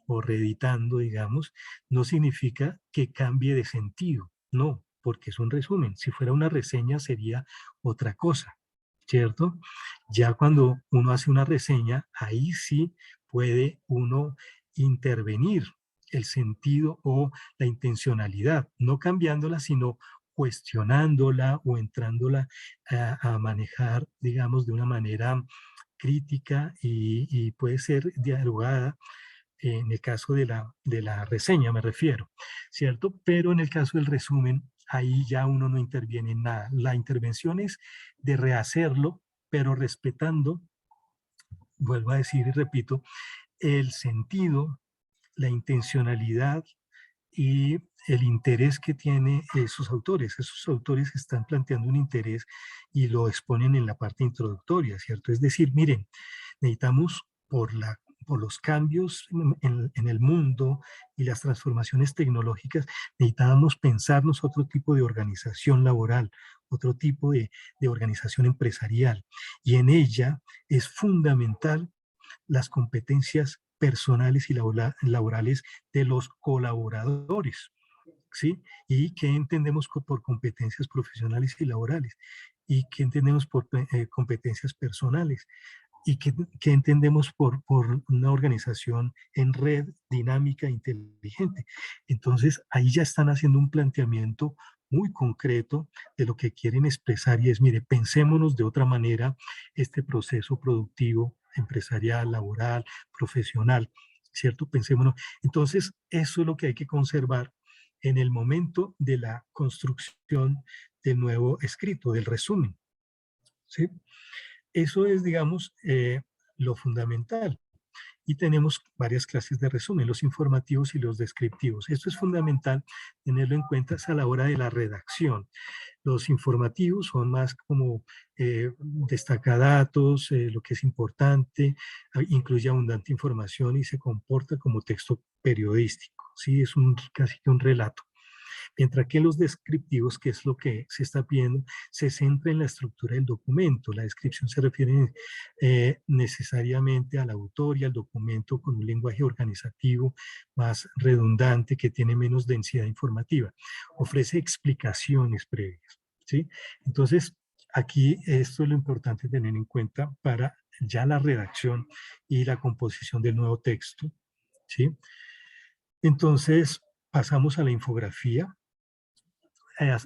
o reeditando, digamos, no significa que cambie de sentido. No, porque es un resumen. Si fuera una reseña sería otra cosa, ¿cierto? Ya cuando uno hace una reseña, ahí sí puede uno intervenir el sentido o la intencionalidad, no cambiándola, sino cuestionándola o entrándola a manejar, digamos, de una manera crítica y puede ser dialogada en el caso de la reseña, me refiero, ¿cierto? Pero en el caso del resumen, ahí ya uno no interviene en nada. La intervención es de rehacerlo, pero respetando, vuelvo a decir y repito, el sentido, la intencionalidad y el interés que tienen esos autores. Esos autores están planteando un interés y lo exponen en la parte introductoria, ¿cierto? Es decir, miren, necesitamos por los cambios en el mundo y las transformaciones tecnológicas, necesitábamos pensarnos otro tipo de organización laboral, otro tipo de organización empresarial. Y en ella es fundamental las competencias personales y laborales de los colaboradores, ¿sí? Y qué entendemos por competencias profesionales y laborales, y qué entendemos por competencias personales, y qué entendemos por una organización en red dinámica e inteligente. Entonces, ahí ya están haciendo un planteamiento muy concreto de lo que quieren expresar y es, mire, pensémonos de otra manera este proceso productivo, empresarial, laboral, profesional, ¿cierto? Pensémonos. Entonces, eso es lo que hay que conservar en el momento de la construcción del nuevo escrito, del resumen, ¿sí? Eso es, digamos, lo fundamental. Y tenemos varias clases de resumen, los informativos y los descriptivos. Esto es fundamental tenerlo en cuenta a la hora de la redacción. Los informativos son más como destacadatos, lo que es importante, incluye abundante información y se comporta como texto periodístico. Sí, es casi que un relato. Mientras que los descriptivos, que es lo que se está pidiendo, se centra en la estructura del documento. La descripción se refiere necesariamente al autor y al documento con un lenguaje organizativo más redundante que tiene menos densidad informativa. Ofrece explicaciones previas, ¿sí? Entonces, aquí esto es lo importante tener en cuenta para ya la redacción y la composición del nuevo texto, ¿sí? Entonces, pasamos a la infografía.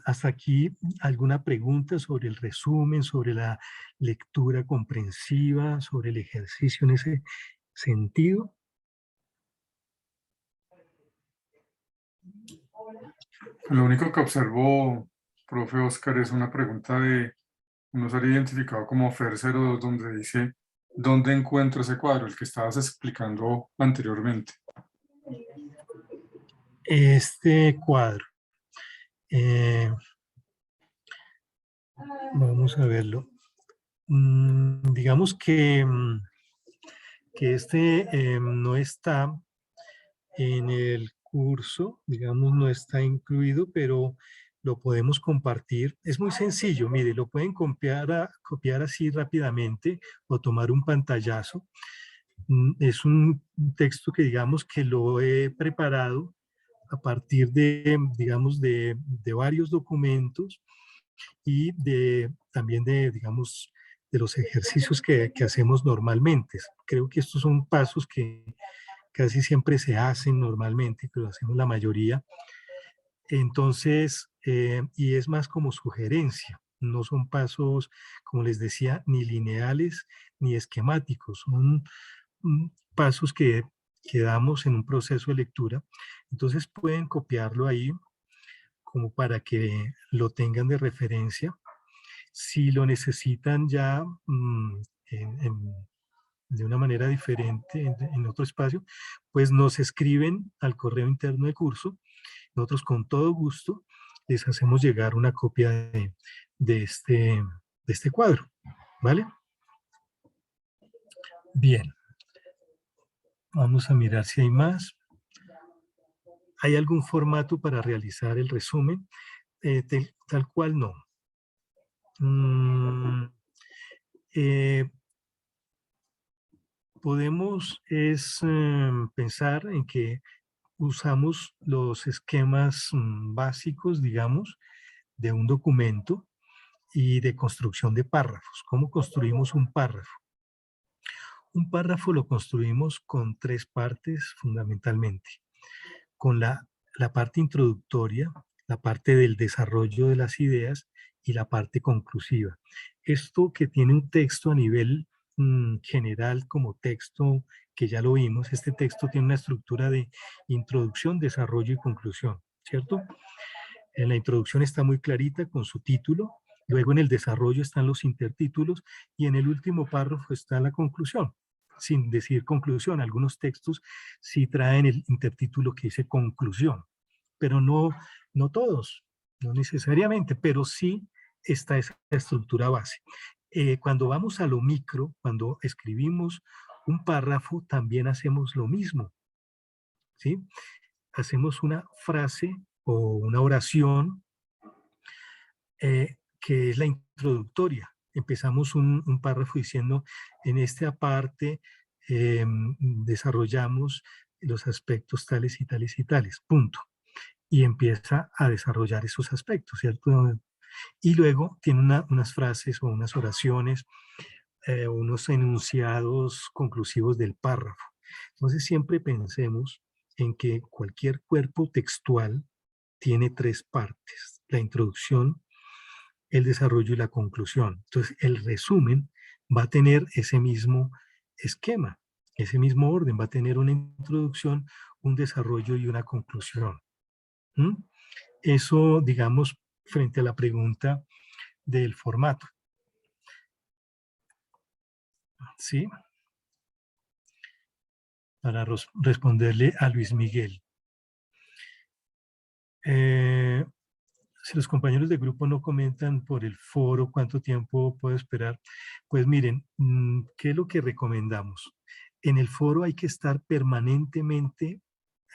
Hasta aquí, ¿alguna pregunta sobre el resumen, sobre la lectura comprensiva, sobre el ejercicio en ese sentido? Lo único que observó, profe Oscar, es una pregunta de un usuario identificado como Fer02, donde dice, ¿dónde encuentro ese cuadro? El que estabas explicando anteriormente. Este cuadro, eh, vamos a verlo. Digamos que este no está en el curso, digamos, no está incluido, pero lo podemos compartir. Es muy sencillo, mire, lo pueden copiar así rápidamente o tomar un pantallazo. Es un texto que digamos que lo he preparado a partir de, digamos, de varios documentos y también de, digamos, de los ejercicios que hacemos normalmente. Creo que estos son pasos que casi siempre se hacen normalmente, que lo hacemos la mayoría. Entonces, y es más como sugerencia, no son pasos, como les decía, ni lineales ni esquemáticos, son pasos que damos en un proceso de lectura. Entonces pueden copiarlo ahí como para que lo tengan de referencia. Si lo necesitan ya de una manera diferente en otro espacio, pues nos escriben al correo interno de curso. Nosotros con todo gusto les hacemos llegar una copia de este cuadro, ¿vale? Bien, vamos a mirar si hay más. ¿Hay algún formato para realizar el resumen? Tal cual no. Podemos pensar en que usamos los esquemas básicos, digamos, de un documento y de construcción de párrafos. ¿Cómo construimos un párrafo? Un párrafo lo construimos con tres partes fundamentalmente. Con la parte introductoria, la parte del desarrollo de las ideas y la parte conclusiva. Esto que tiene un texto a nivel general como texto, que ya lo vimos, este texto tiene una estructura de introducción, desarrollo y conclusión, ¿cierto? En la introducción está muy clarita con su título, luego en el desarrollo están los intertítulos y en el último párrafo está la conclusión, sin decir conclusión. Algunos textos sí traen el intertítulo que dice conclusión, pero no todos, no necesariamente, pero sí está esa estructura base. Cuando vamos a lo micro, cuando escribimos un párrafo, también hacemos lo mismo, ¿sí? Hacemos una frase o una oración que es la introductoria. Empezamos un párrafo diciendo, en esta parte desarrollamos los aspectos tales y tales y tales, punto. Y empieza a desarrollar esos aspectos, ¿cierto? Y luego tiene unas frases o unas oraciones, unos enunciados conclusivos del párrafo. Entonces siempre pensemos en que cualquier cuerpo textual tiene tres partes: la introducción, el desarrollo y la conclusión. Entonces, el resumen va a tener ese mismo esquema, ese mismo orden, va a tener una introducción, un desarrollo y una conclusión. ¿Mm? Eso, digamos, frente a la pregunta del formato. ¿Sí? Para responderle a Luis Miguel. Si los compañeros de grupo no comentan por el foro cuánto tiempo puedo esperar, pues miren, ¿qué es lo que recomendamos? En el foro hay que estar permanentemente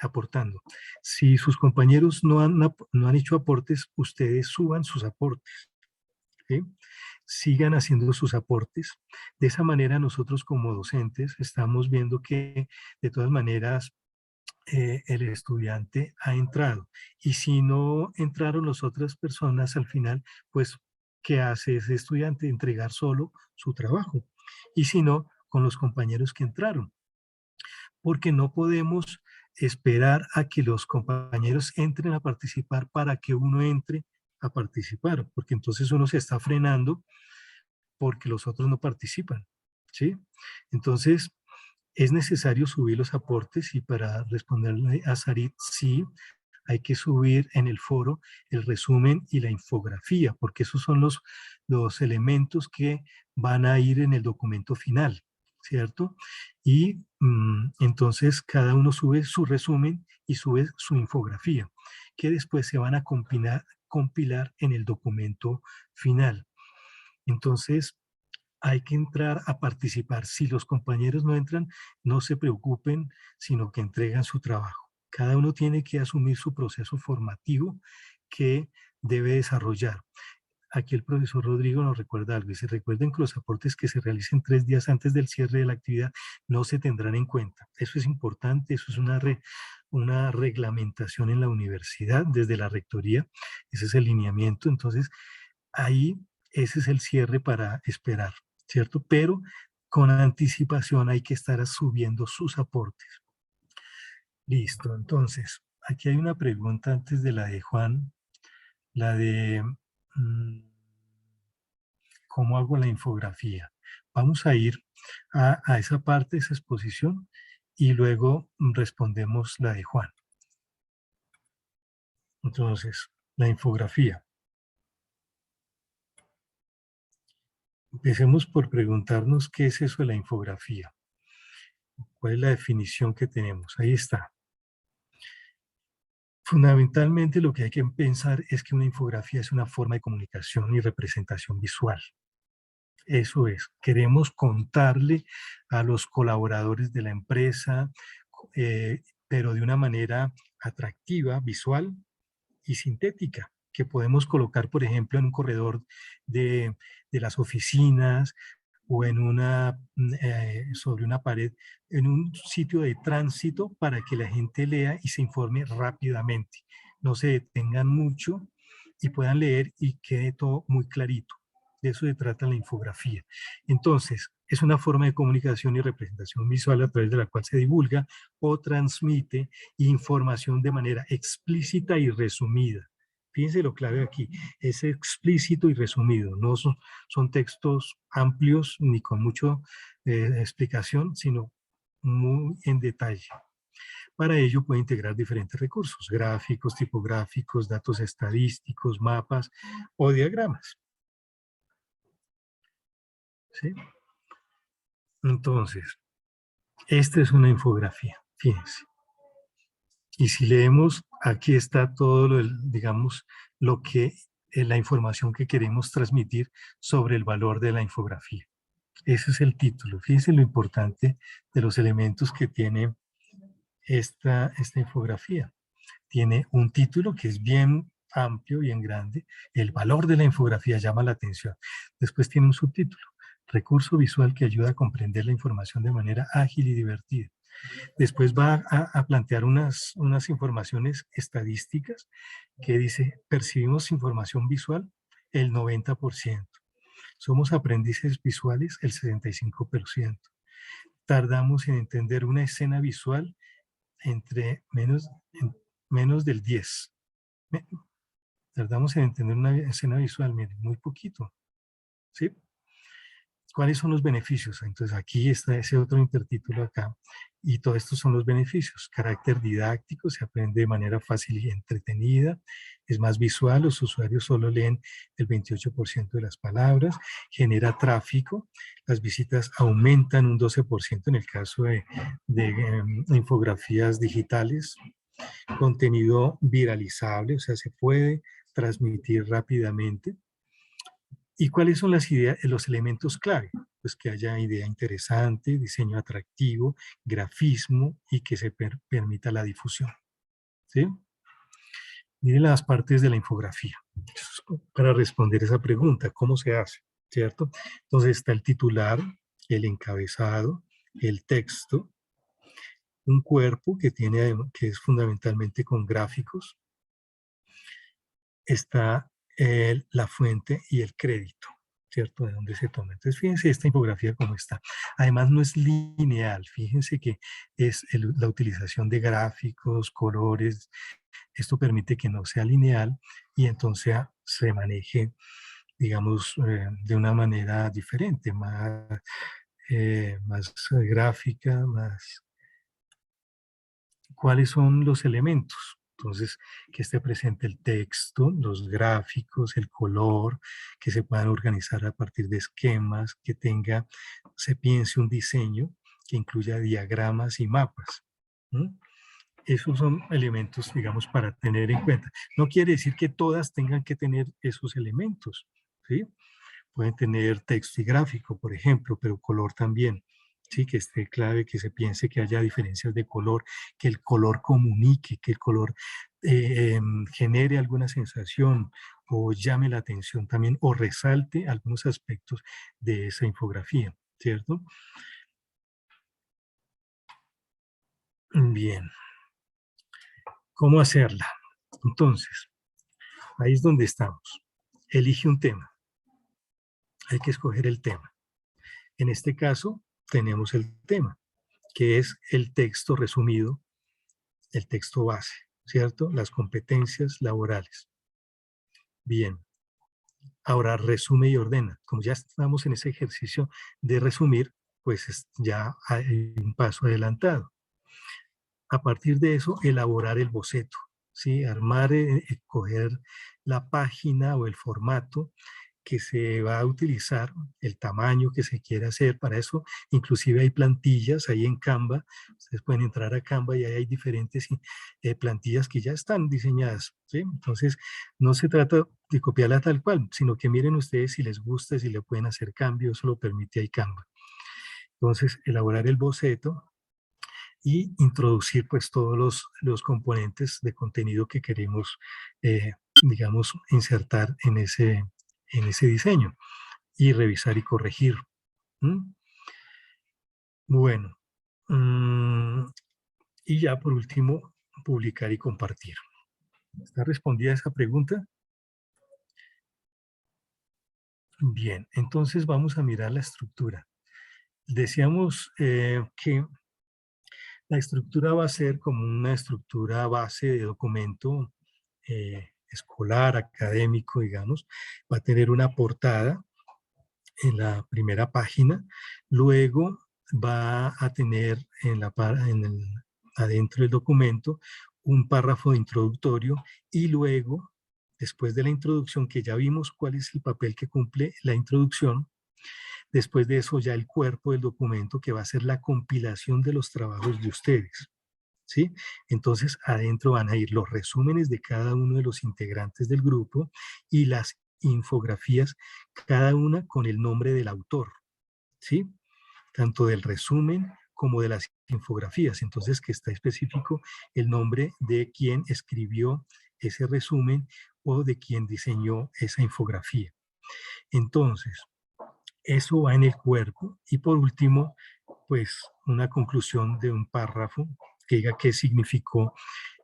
aportando. Si sus compañeros no han hecho aportes, ustedes suban sus aportes, ¿sí? Sigan haciendo sus aportes. De esa manera nosotros como docentes estamos viendo que de todas maneras el estudiante ha entrado. Y si no entraron las otras personas al final, pues, ¿qué hace ese estudiante? Entregar solo su trabajo. Y si no, con los compañeros que entraron. Porque no podemos esperar a que los compañeros entren a participar para que uno entre a participar, porque entonces uno se está frenando porque los otros no participan, ¿sí? Entonces, es necesario subir los aportes y para responderle a Sarit, sí, hay que subir en el foro el resumen y la infografía, porque esos son los elementos que van a ir en el documento final, ¿cierto? Y entonces cada uno sube su resumen y sube su infografía, que después se van a compilar en el documento final. Entonces, hay que entrar a participar. Si los compañeros no entran, no se preocupen, sino que entregan su trabajo. Cada uno tiene que asumir su proceso formativo, que debe desarrollar. Aquí el profesor Rodrigo nos recuerda algo, dice, recuerden que los aportes que se realicen 3 días antes del cierre de la actividad no se tendrán en cuenta. Eso es importante, eso es una reglamentación en la universidad, desde la rectoría, ese es el lineamiento, entonces ahí ese es el cierre para esperar, ¿cierto? Pero con anticipación hay que estar subiendo sus aportes. Listo, entonces, aquí hay una pregunta antes de la de Juan, la de cómo hago la infografía. Vamos a ir a esa parte, esa exposición, y luego respondemos la de Juan. Entonces, la infografía. Empecemos por preguntarnos qué es eso de la infografía. ¿Cuál es la definición que tenemos? Ahí está. Fundamentalmente lo que hay que pensar es que una infografía es una forma de comunicación y representación visual. Eso es, queremos contarle a los colaboradores de la empresa, pero de una manera atractiva, visual y sintética, que podemos colocar, por ejemplo, en un corredor de las oficinas o en sobre una pared, en un sitio de tránsito para que la gente lea y se informe rápidamente. No se detengan mucho y puedan leer y quede todo muy clarito. De eso se trata la infografía. Entonces, es una forma de comunicación y representación visual a través de la cual se divulga o transmite información de manera explícita y resumida. Fíjense lo clave aquí, es explícito y resumido, no son textos amplios ni con mucha explicación, sino muy en detalle. Para ello puede integrar diferentes recursos, gráficos, tipográficos, datos estadísticos, mapas o diagramas. ¿Sí? Entonces, esta es una infografía, fíjense. Y si leemos, aquí está todo, digamos, la información que queremos transmitir sobre el valor de la infografía. Ese es el título. Fíjense lo importante de los elementos que tiene esta infografía. Tiene un título que es bien amplio, bien grande. El valor de la infografía llama la atención. Después tiene un subtítulo. Recurso visual que ayuda a comprender la información de manera ágil y divertida. Después va a plantear unas informaciones estadísticas que dice, percibimos información visual el 90%. Somos aprendices visuales el 65%. Tardamos en entender una escena visual entre menos del 10%. Tardamos en entender una escena visual, miren, muy poquito. ¿Sí? ¿Cuáles son los beneficios? Entonces aquí está ese otro intertítulo acá. Y todos estos son los beneficios. Carácter didáctico, se aprende de manera fácil y entretenida. Es más visual, los usuarios solo leen el 28% de las palabras. Genera tráfico. Las visitas aumentan un 12% en el caso de infografías digitales. Contenido viralizable, o sea, se puede transmitir rápidamente. ¿Y cuáles son los elementos clave? Pues que haya idea interesante, diseño atractivo, grafismo y que se permita la difusión. ¿Sí? Miren las partes de la infografía. Para responder esa pregunta, ¿cómo se hace? ¿Cierto? Entonces está el titular, el encabezado, el texto, un cuerpo que es fundamentalmente con gráficos, está la fuente y el crédito, ¿cierto? De dónde se toma. Entonces, fíjense esta infografía cómo está. Además, no es lineal. Fíjense que es la utilización de gráficos, colores. Esto permite que no sea lineal y entonces se maneje, digamos, de una manera diferente, más gráfica, más... ¿Cuáles son los elementos? Entonces, que esté presente el texto, los gráficos, el color, que se puedan organizar a partir de esquemas, que se piense un diseño que incluya diagramas y mapas. ¿Mm? Esos son elementos, digamos, para tener en cuenta. No quiere decir que todas tengan que tener esos elementos, ¿sí? Pueden tener texto y gráfico, por ejemplo, pero color también. Sí, que esté clave, que se piense que haya diferencias de color, que el color comunique, que el color genere alguna sensación o llame la atención también o resalte algunos aspectos de esa infografía, ¿cierto? Bien, ¿cómo hacerla? Entonces, ahí es donde estamos. Elige un tema. Hay que escoger el tema. En este caso, tenemos el tema, que es el texto resumido, el texto base, ¿cierto? Las competencias laborales. Bien. Ahora resume y ordena. Como ya estamos en ese ejercicio de resumir, pues ya hay un paso adelantado. A partir de eso, elaborar el boceto, ¿sí? Armar, escoger la página o el formato que se va a utilizar, el tamaño que se quiere hacer. Para eso, inclusive hay plantillas ahí en Canva. Ustedes pueden entrar a Canva y ahí hay diferentes plantillas que ya están diseñadas, ¿sí? Entonces, no se trata de copiarla tal cual, sino que miren ustedes si les gusta, si le pueden hacer cambios, eso lo permite ahí Canva. Entonces, elaborar el boceto y introducir pues todos los componentes de contenido que queremos, digamos, insertar en ese diseño y revisar y corregir. ¿Mm? Bueno, y ya por último, publicar y compartir. ¿Está respondida esa pregunta? Bien, entonces vamos a mirar la estructura. Decíamos que la estructura va a ser como una estructura base de documento escolar, académico, digamos. Va a tener una portada en la primera página, luego va a tener adentro del documento un párrafo introductorio y luego, después de la introducción, que ya vimos cuál es el papel que cumple la introducción, después de eso ya el cuerpo del documento que va a ser la compilación de los trabajos de ustedes. ¿Sí? Entonces adentro van a ir los resúmenes de cada uno de los integrantes del grupo y las infografías, cada una con el nombre del autor, ¿sí? Tanto del resumen como de las infografías. Entonces que está específico el nombre de quien escribió ese resumen o de quien diseñó esa infografía. Entonces, eso va en el cuerpo y por último, pues una conclusión de un párrafo que diga qué significó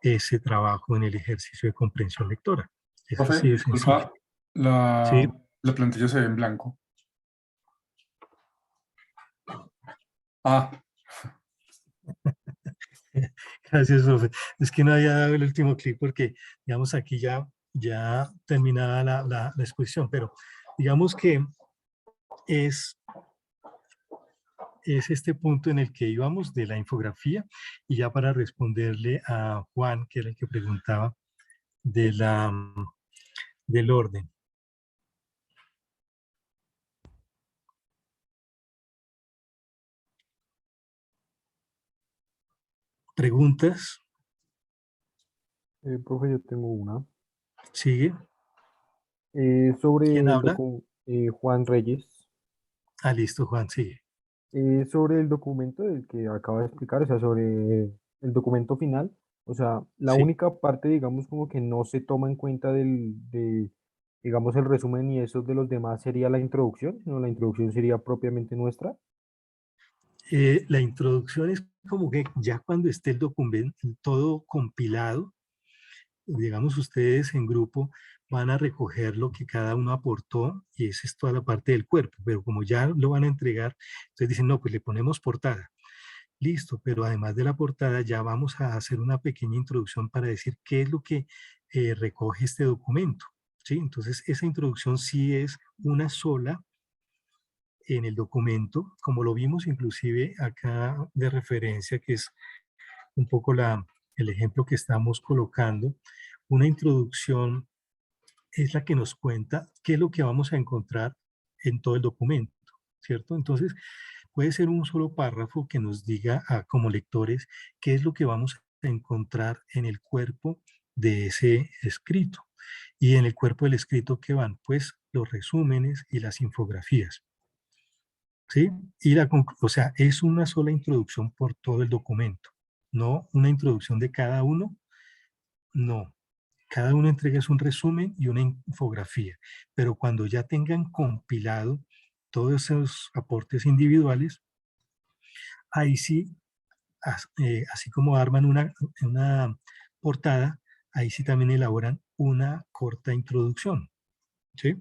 ese trabajo en el ejercicio de comprensión lectora. Es Profe, así de sencillo. disculpa, la, Sí, la plantilla se ve en blanco. Ah, gracias, Sofe. Es que no había dado el último clic porque, digamos, aquí ya terminaba la exposición, pero digamos que es este punto en el que íbamos de la infografía y ya para responderle a Juan, que era el que preguntaba de del orden. ¿Preguntas? Profe, yo tengo una. ¿Sigue? ¿Quién Sobre el habla? Juan Reyes, Ah, listo, Juan, sigue. sobre el documento del que acaba de explicar, o sea, sobre el documento final, o sea, la Sí. única parte, digamos, como que no se toma en cuenta digamos, el resumen y eso de los demás sería la introducción, sino la introducción sería propiamente nuestra. La introducción es como que ya cuando esté el documento todo compilado, digamos ustedes en grupo van a recoger lo que cada uno aportó y esa es toda la parte del cuerpo, pero como ya lo van a entregar, entonces dicen, no, pues le ponemos portada. Listo, pero además de la portada ya vamos a hacer una pequeña introducción para decir qué es lo que recoge este documento. ¿Sí? Entonces esa introducción sí es una sola en el documento, como lo vimos inclusive acá de referencia, que es un poco el ejemplo que estamos colocando. Una introducción es la que nos cuenta qué es lo que vamos a encontrar en todo el documento, ¿cierto? Entonces, puede ser un solo párrafo que nos diga como lectores qué es lo que vamos a encontrar en el cuerpo de ese escrito. Y en el cuerpo del escrito, ¿qué van? Pues los resúmenes y las infografías. ¿Sí? Y o sea, es una sola introducción por todo el documento, no una introducción de cada uno No. Cada uno entrega es un resumen y una infografía, pero cuando ya tengan compilado todos esos aportes individuales, ahí sí, así como arman una portada, ahí sí también elaboran una corta introducción. ¿Sí?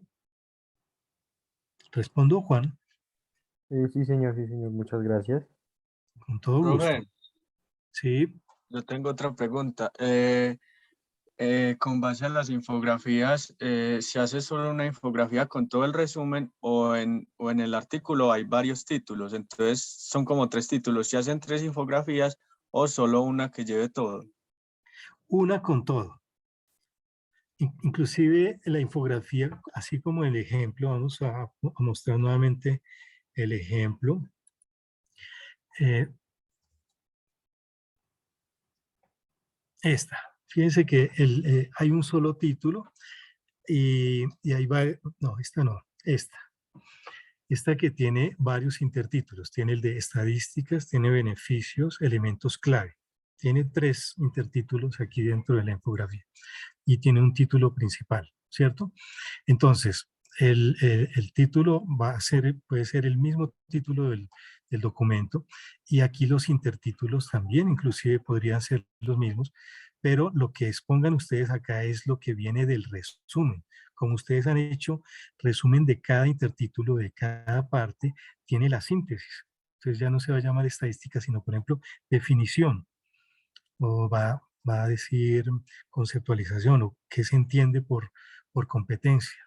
Respondo, Juan, Sí, señor, muchas gracias. con todo gusto. Profe, Sí, yo tengo otra pregunta. Con base a las infografías, ¿se hace solo una infografía con todo el resumen o en el artículo hay varios títulos? Entonces son como 3 títulos. ¿Se hacen 3 infografías o solo una que lleve todo? una con todo. Inclusive la infografía, así como el ejemplo, vamos a mostrar nuevamente el ejemplo. Esta. Fíjense que hay un solo título y ahí va, no, esta no, esta. Esta que tiene varios intertítulos. Tiene el de estadísticas, tiene beneficios, elementos clave. Tiene 3 intertítulos aquí dentro de la infografía y tiene un título principal, ¿cierto? Entonces, el título puede ser el mismo título del documento y aquí los intertítulos también inclusive podrían ser los mismos, pero lo que expongan ustedes acá es lo que viene del resumen. Como ustedes han hecho resumen de cada intertítulo, de cada parte, tiene la síntesis. Entonces ya no se va a llamar estadística, sino por ejemplo definición, o va a decir conceptualización, o qué se entiende por competencia,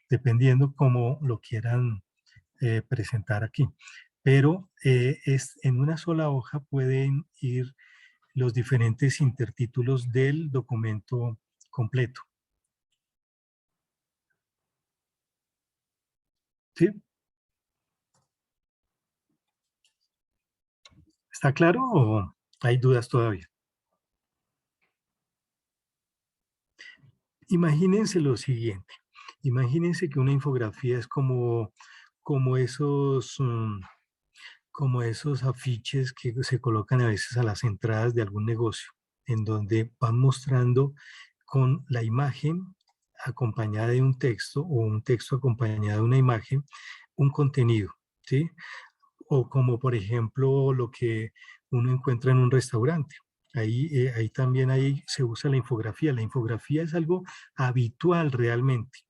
dependiendo cómo lo quieran presentar aquí. Pero en una sola hoja pueden ir los diferentes intertítulos del documento completo. ¿Sí? ¿Está claro o hay dudas todavía? Imagínense lo siguiente. Imagínense que una infografía es como esos afiches que se colocan a veces a las entradas de algún negocio, en donde van mostrando con la imagen acompañada de un texto o un texto acompañado de una imagen, un contenido, ¿sí? O como por ejemplo lo que uno encuentra en un restaurante. Ahí también se usa la infografía. La infografía es algo habitual realmente.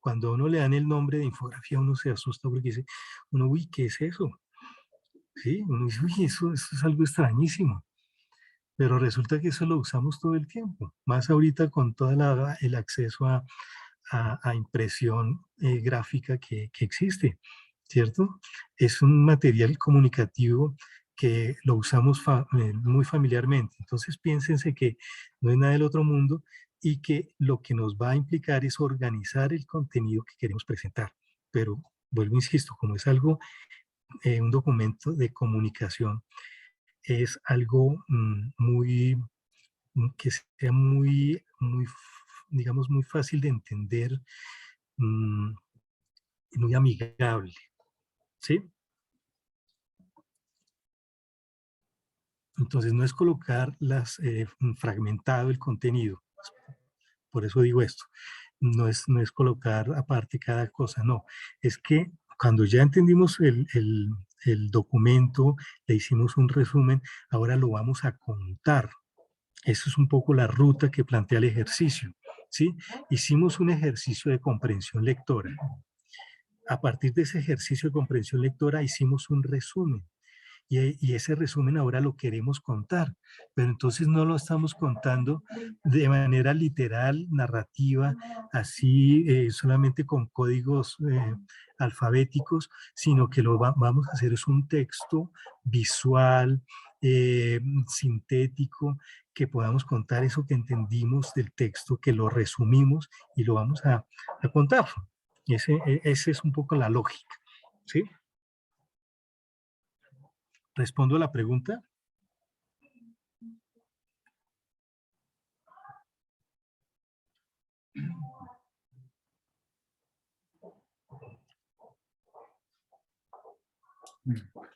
Cuando a uno le dan el nombre de infografía, uno se asusta porque dice, uy, ¿qué es eso? Sí, uno dice, uy, eso es algo extrañísimo. Pero resulta que eso lo usamos todo el tiempo, más ahorita con todo el acceso a impresión gráfica que existe, ¿cierto? Es un material comunicativo que lo usamos muy familiarmente. Entonces piénsense que no es nada del otro mundo y que lo que nos va a implicar es organizar el contenido que queremos presentar. Pero vuelvo, insisto, como es algo, un documento de comunicación, es algo que sea digamos, muy fácil de entender, mm, y muy amigable, ¿sí? Entonces no es colocar fragmentado el contenido, por eso digo esto, no es colocar aparte cada cosa, no, es que cuando ya entendimos el documento, le hicimos un resumen, ahora lo vamos a contar. Eso es un poco la ruta que plantea el ejercicio, ¿sí? Hicimos un ejercicio de comprensión lectora. A partir de ese ejercicio de comprensión lectora hicimos un resumen. Y ese resumen ahora lo queremos contar, pero entonces no lo estamos contando de manera literal, narrativa, así solamente con códigos alfabéticos, sino que vamos a hacer es un texto visual, sintético, que podamos contar eso que entendimos del texto, que lo resumimos y lo vamos a contar. Ese es un poco la lógica, ¿sí? ¿Respondo a la pregunta?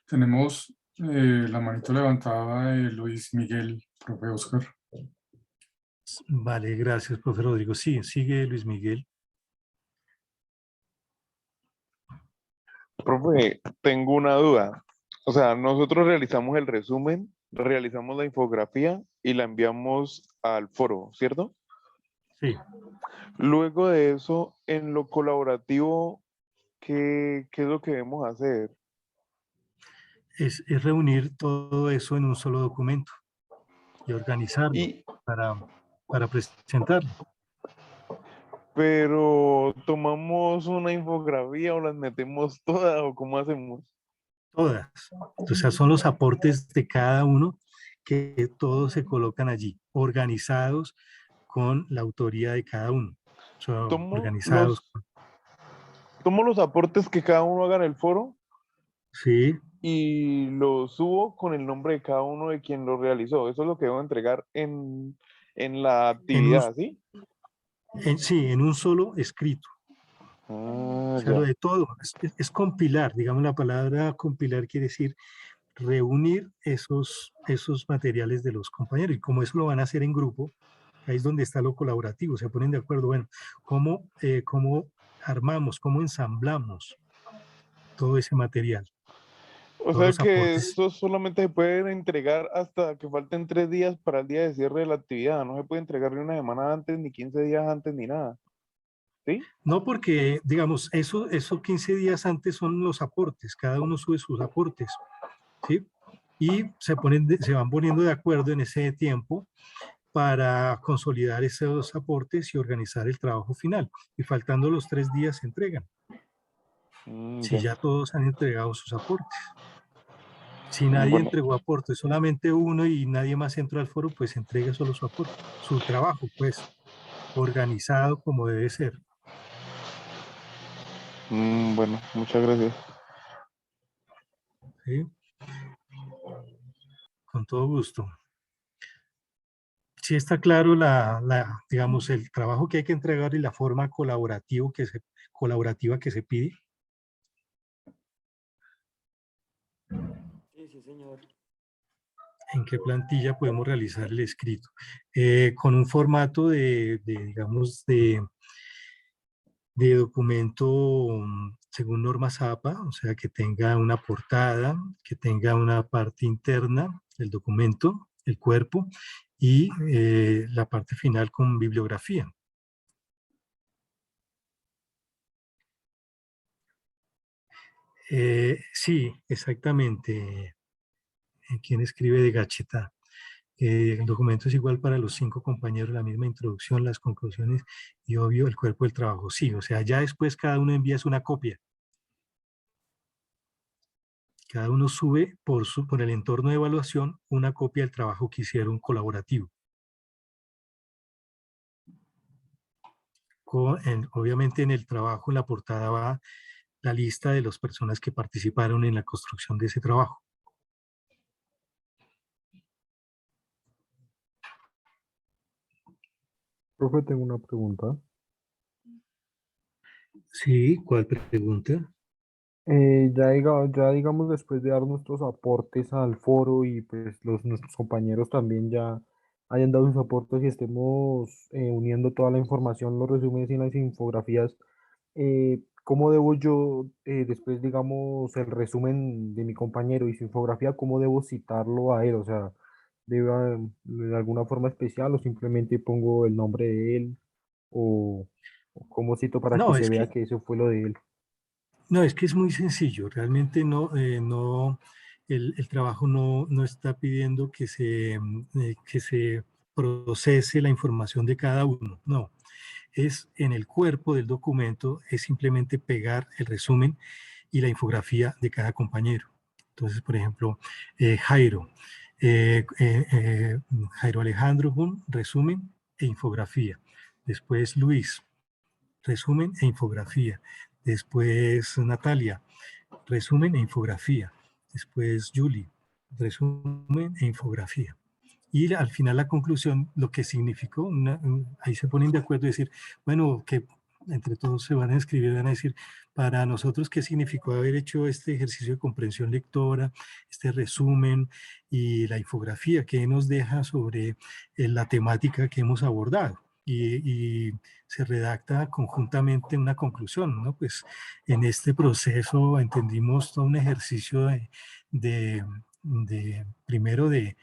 Tenemos la manito levantada de Luis Miguel, profe Oscar. Vale, gracias, profe Rodrigo. Sí, sigue Luis Miguel. Profe, tengo una duda. O sea, nosotros realizamos el resumen, realizamos la infografía y la enviamos al foro, ¿cierto? Sí, Luego de eso, en lo colaborativo, ¿qué es lo que debemos hacer? es reunir todo eso en un solo documento y organizarlo Y, para, para presentarlo. pero tomamos una infografía o las metemos todas o cómo hacemos. Todas. O sea, son los aportes de cada uno que todos se colocan allí, organizados con la autoría de cada uno. O sea, Tomo organizados. los, tomo los aportes que cada uno haga en el foro Sí, y los subo con el nombre de cada uno de quien lo realizó. Eso es lo que debo entregar en la en un, actividad, ¿sí? sí, en un solo escrito. O Ah, sea, lo ya. de todo. Es compilar. Digamos, la palabra compilar quiere decir reunir esos materiales de los compañeros. Y como eso lo van a hacer en grupo, ahí es donde está lo colaborativo. Se ponen de acuerdo, bueno, cómo armamos, cómo ensamblamos todo ese material, O todos sea los que aportes. esto solamente se puede entregar hasta que falten 3 días para el día de cierre de la actividad. No se puede entregar ni una semana antes, ni 15 días antes, ni nada. ¿Sí? No porque, digamos, eso 15 días antes son los aportes, cada uno sube sus aportes, ¿sí? Y se van poniendo de acuerdo en ese tiempo para consolidar esos aportes y organizar el trabajo final. Y faltando los 3 días se entregan, si Ya. ya todos han entregado sus aportes. Si nadie Bueno, entregó aportes, solamente uno y nadie más entró al foro, pues entrega solo su aporte, su trabajo, pues, organizado como debe ser. bueno, muchas gracias. ¿Sí? Con todo gusto. Sí está claro digamos, el trabajo que hay que entregar y la forma colaborativa que se pide. Sí, sí, señor. En qué plantilla podemos realizar el escrito. Con un formato digamos, de documento según normas APA, o sea, que tenga una portada, que tenga una parte interna del documento, el cuerpo, y la parte final con bibliografía. Sí, exactamente. ¿Quién escribe de Gacheta? El documento es igual para los 5 compañeros, la misma introducción, las conclusiones y obvio el cuerpo del trabajo. Sí, o sea, ya después cada uno envía una copia. Cada uno sube por el entorno de evaluación una copia del trabajo que hicieron colaborativo. Obviamente en el trabajo, en la portada va la lista de las personas que participaron en la construcción de ese trabajo. Profe, tengo una pregunta. Sí, ¿cuál pregunta? Ya digamos, después de dar nuestros aportes al foro y pues nuestros compañeros también ya hayan dado sus aportes y estemos uniendo toda la información, los resúmenes y las infografías, ¿cómo debo yo, después digamos, el resumen de mi compañero y su infografía, cómo debo citarlo a él? O sea, ¿debo de alguna forma especial o simplemente pongo el nombre de él o cómo cito para que No, se vea que eso fue lo de él? no, es que es muy sencillo. Realmente el trabajo no está pidiendo que se procese la información de cada uno. No, es en el cuerpo del documento, es simplemente pegar el resumen y la infografía de cada compañero. Entonces, por ejemplo, Jairo, Jairo Alejandro, resumen e infografía. Después Luis, resumen e infografía. Después Natalia, resumen e infografía. Después Julie, resumen e infografía. Y al final la conclusión, lo que significó, ahí se ponen de acuerdo y decir, bueno, entre todos se van a escribir, van a decir, para nosotros, ¿qué significó haber hecho este ejercicio de comprensión lectora, este resumen y la infografía? ¿Qué nos deja sobre la temática que hemos abordado? Y se redacta conjuntamente una conclusión, ¿no? Pues en este proceso entendimos todo un ejercicio primero de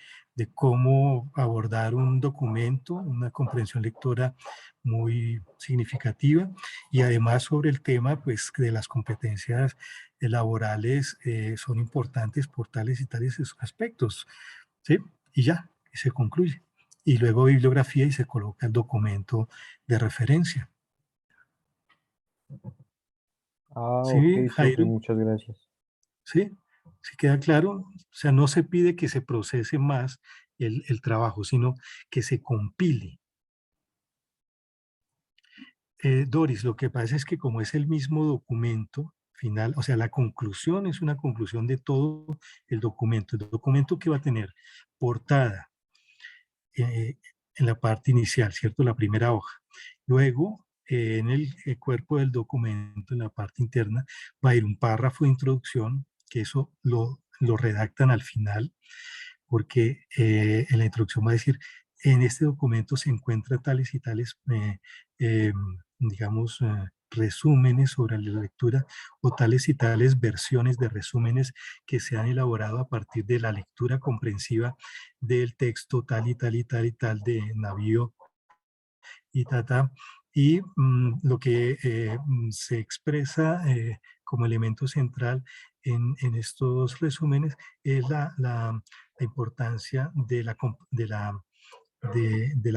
cómo abordar un documento, una comprensión lectora muy significativa, y además sobre el tema pues de las competencias laborales son importantes por tales y tales aspectos, ¿sí? Y ya, y se concluye. Y luego bibliografía y se coloca el documento de referencia. Ah, ok, ¿Sí, profe, Jairo? muchas gracias. ¿Sí? ¿Sí queda claro? O sea, no se pide que se procese más el trabajo, sino que se compile. Doris, lo que pasa es que como es el mismo documento final, o sea, la conclusión es una conclusión de todo el documento que va a tener portada eh, en la parte inicial, ¿cierto? La primera hoja. Luego, en el cuerpo del documento, en la parte interna, va a ir un párrafo de introducción, que eso lo redactan al final, porque en la introducción va a decir, en este documento se encuentran tales y tales, digamos, resúmenes sobre la lectura o tales y tales versiones de resúmenes que se han elaborado a partir de la lectura comprensiva del texto tal y tal y tal y tal de Navío y Tata. Y lo que se expresa como elemento central en estos resúmenes es la importancia de la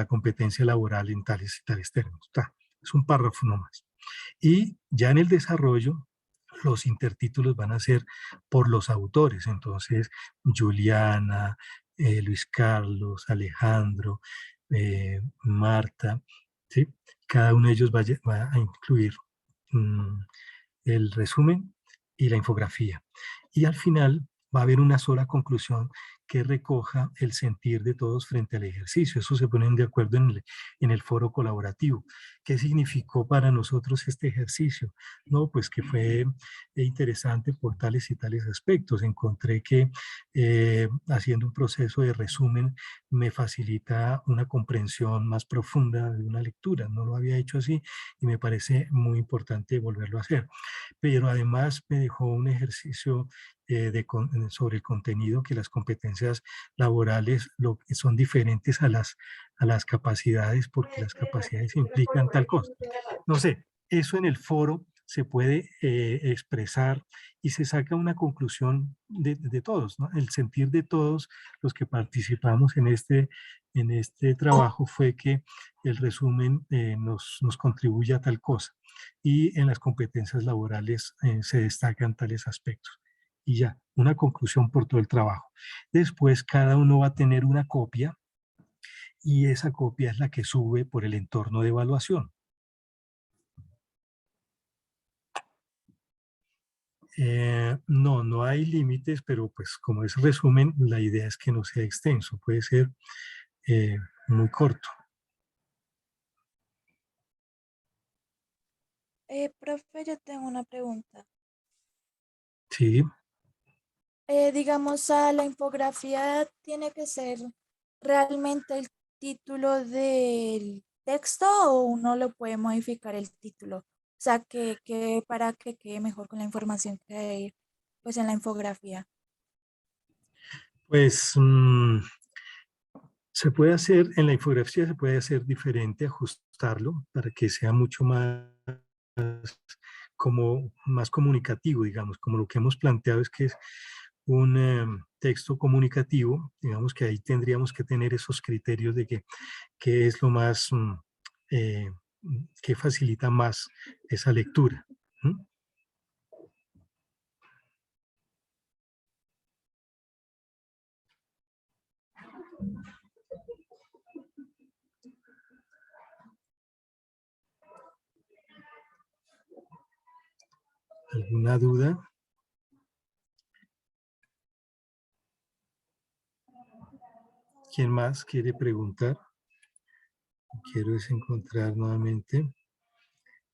competencia laboral en tales y tales términos. Es un párrafo nomás. Y ya en el desarrollo, los intertítulos van a ser por los autores. Entonces, Juliana, Luis Carlos, Alejandro, Marta, ¿sí? Cada uno de ellos va a incluir el resumen y la infografía. Y al final va a haber una sola conclusión que recoja el sentir de todos frente al ejercicio. Eso se ponen de acuerdo en el foro colaborativo. ¿Qué significó para nosotros este ejercicio? No, pues que fue interesante por tales y tales aspectos. Encontré que haciendo un proceso de resumen me facilita una comprensión más profunda de una lectura. No lo había hecho así y me parece muy importante volverlo a hacer. Pero además me dejó un ejercicio sobre el contenido, que las competencias laborales son diferentes a las capacidades, porque las capacidades implican tal cosa. No sé, eso en el foro se puede expresar y se saca una conclusión de todos, ¿no? El sentir de todos los que participamos en este trabajo fue que el resumen nos contribuye a tal cosa, y en las competencias laborales se destacan tales aspectos. Y ya, una conclusión por todo el trabajo. Después cada uno va a tener una copia, y esa copia es la que sube por el entorno de evaluación. No, no hay límites, pero pues como es resumen, la idea es que no sea extenso, puede ser muy corto. Profe, yo tengo una pregunta. Sí, Digamos, a la infografía tiene que ser realmente el título del texto o uno lo puede modificar el título. O sea, que para que quede mejor con la información que hay pues en la infografía. pues se puede hacer, en la infografía se puede hacer diferente, ajustarlo para que sea mucho más como más comunicativo, digamos, como lo que hemos planteado es que es un texto comunicativo, digamos que ahí tendríamos que tener esos criterios de que es lo más, eh, que facilita más esa lectura. ¿Mm? ¿Alguna duda? ¿Quién más quiere preguntar? Quiero encontrar nuevamente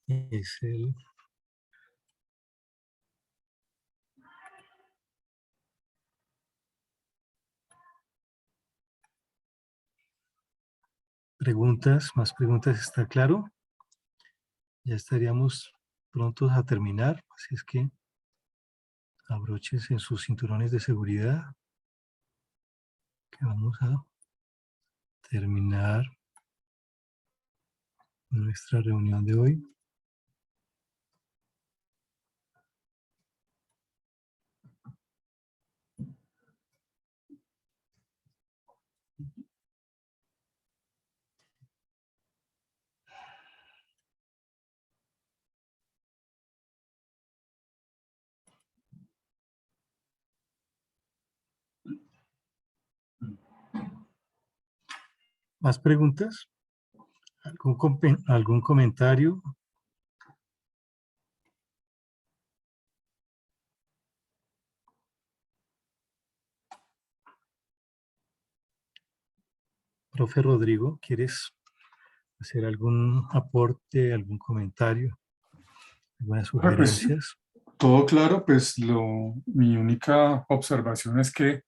es el... Preguntas, más preguntas, ¿está claro? Ya estaríamos prontos a terminar, así es que abróchense en sus cinturones de seguridad, que vamos a terminar nuestra reunión de hoy. ¿Más preguntas? ¿Algún comentario? Profe Rodrigo, ¿quieres hacer algún aporte, algún comentario, algunas Pues sugerencias? todo claro, pues mi única observación es que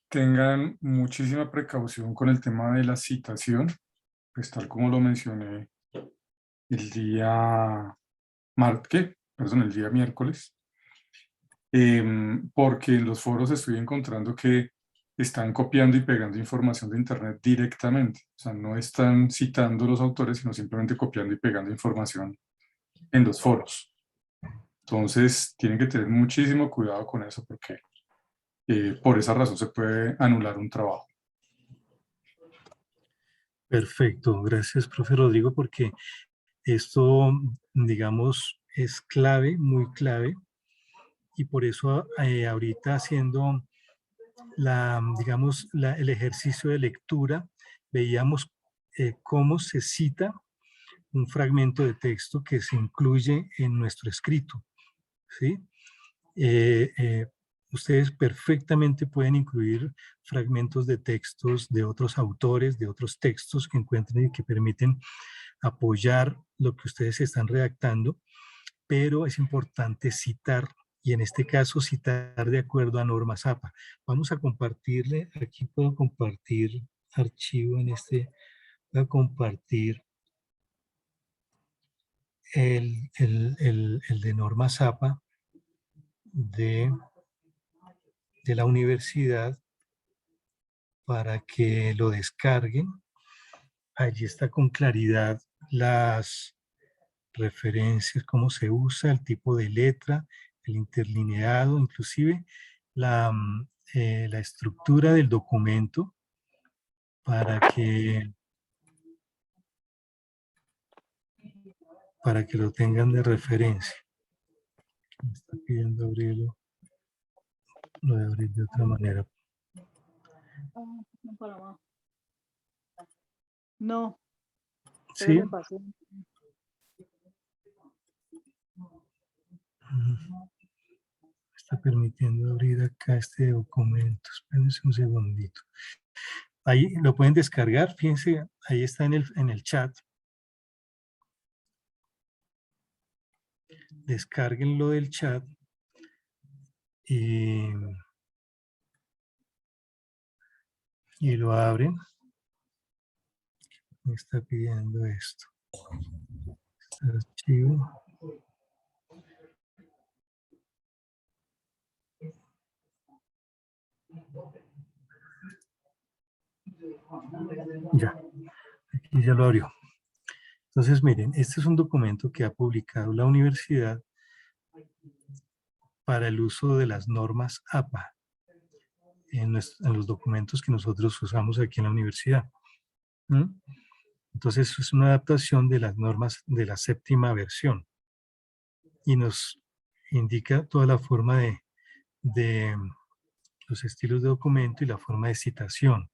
tengan muchísima precaución con el tema de la citación, pues tal como lo mencioné el día el día miércoles, porque en los foros estoy encontrando que están copiando y pegando información de internet directamente, o sea, no están citando los autores, sino simplemente copiando y pegando información en los foros. Entonces, tienen que tener muchísimo cuidado con eso, porque por esa razón se puede anular un trabajo. Perfecto, gracias, profe Rodrigo, porque esto, digamos, es clave, muy clave, y por eso ahorita haciendo el ejercicio de lectura, veíamos cómo se cita un fragmento de texto que se incluye en nuestro escrito, ¿sí? Eh, eh, ustedes perfectamente pueden incluir fragmentos de textos de otros autores, de otros textos que encuentren y que permiten apoyar lo que ustedes están redactando, pero es importante citar, y en este caso citar de acuerdo a normas APA. Vamos a compartirle, aquí puedo compartir archivo voy a compartir el de normas APA de la universidad para que lo descarguen. Allí está con claridad las referencias, cómo se usa, el tipo de letra, el interlineado, inclusive la estructura del documento para que lo tengan de referencia. Me está pidiendo abrirlo, lo voy a abrir de otra manera. No. ¿Sí? Está permitiendo abrir acá este documento. Espérense un segundito. Ahí lo pueden descargar, fíjense, ahí está en el chat. Descárguenlo del chat y lo abren. Me está pidiendo esto. Archivo. Ya, aquí ya lo abrió. Entonces, miren, este es un documento que ha publicado la universidad para el uso de las normas APA en los documentos que nosotros usamos aquí en la universidad. Entonces, es una adaptación de las normas de la 7ª versión y nos indica toda la forma de los estilos de documento y la forma de citación,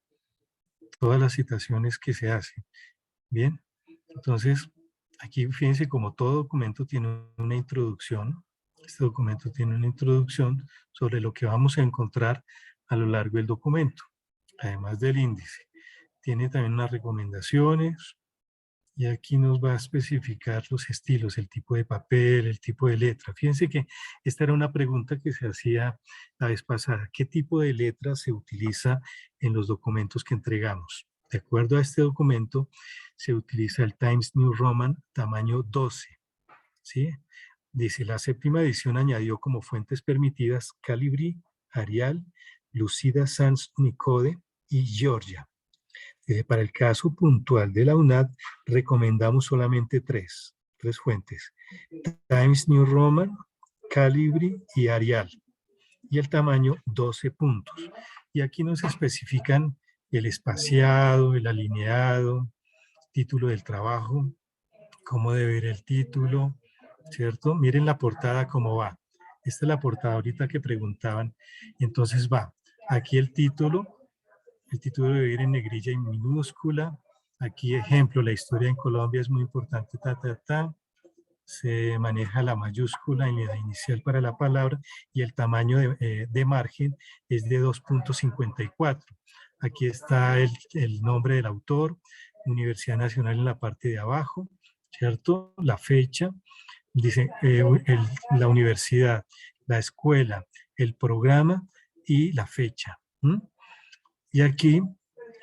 todas las citaciones que se hacen. Bien, entonces aquí fíjense como todo documento tiene una introducción. Este documento tiene una introducción sobre lo que vamos a encontrar a lo largo del documento, además del índice. Tiene también unas recomendaciones Y aquí nos va a especificar los estilos, el tipo de papel, el tipo de letra. Fíjense que esta era una pregunta que se hacía la vez pasada. ¿Qué tipo de letra se utiliza en los documentos que entregamos? De acuerdo a este documento, se utiliza el Times New Roman tamaño 12. ¿Sí? Dice, la séptima edición añadió como fuentes permitidas Calibri, Arial, Lucida Sans Unicode y Georgia. Para el caso puntual de la UNAD, recomendamos solamente tres fuentes. Times New Roman, Calibri y Arial. Y el tamaño 12 puntos. Y aquí nos especifican el espaciado, el alineado, título del trabajo, cómo debe ir el título, ¿cierto? Miren la portada cómo va. Esta es la portada ahorita que preguntaban. Entonces va, aquí el título debe ir en negrilla y minúscula. Aquí ejemplo, la historia en Colombia es muy importante, Se maneja la mayúscula en la inicial para la palabra y el tamaño de margen es de 2.54. Aquí está el nombre del autor, Universidad Nacional en la parte de abajo, ¿cierto? La fecha, dice la universidad, la escuela, el programa y la fecha. Y aquí,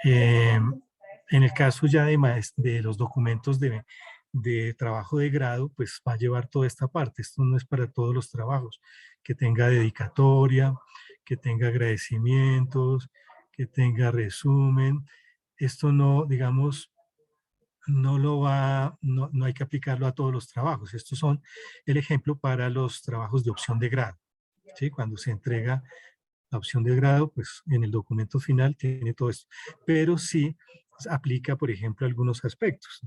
en el caso ya de los documentos de trabajo de grado, pues va a llevar toda esta parte. Esto no es para todos los trabajos. Que tenga dedicatoria, que tenga agradecimientos, que tenga resumen. Esto no, digamos, no hay que aplicarlo a todos los trabajos. Estos son el ejemplo para los trabajos de opción de grado. ¿Sí? Cuando se entrega la opción de grado, pues en el documento final tiene todo esto. Pero sí aplica, por ejemplo, algunos aspectos.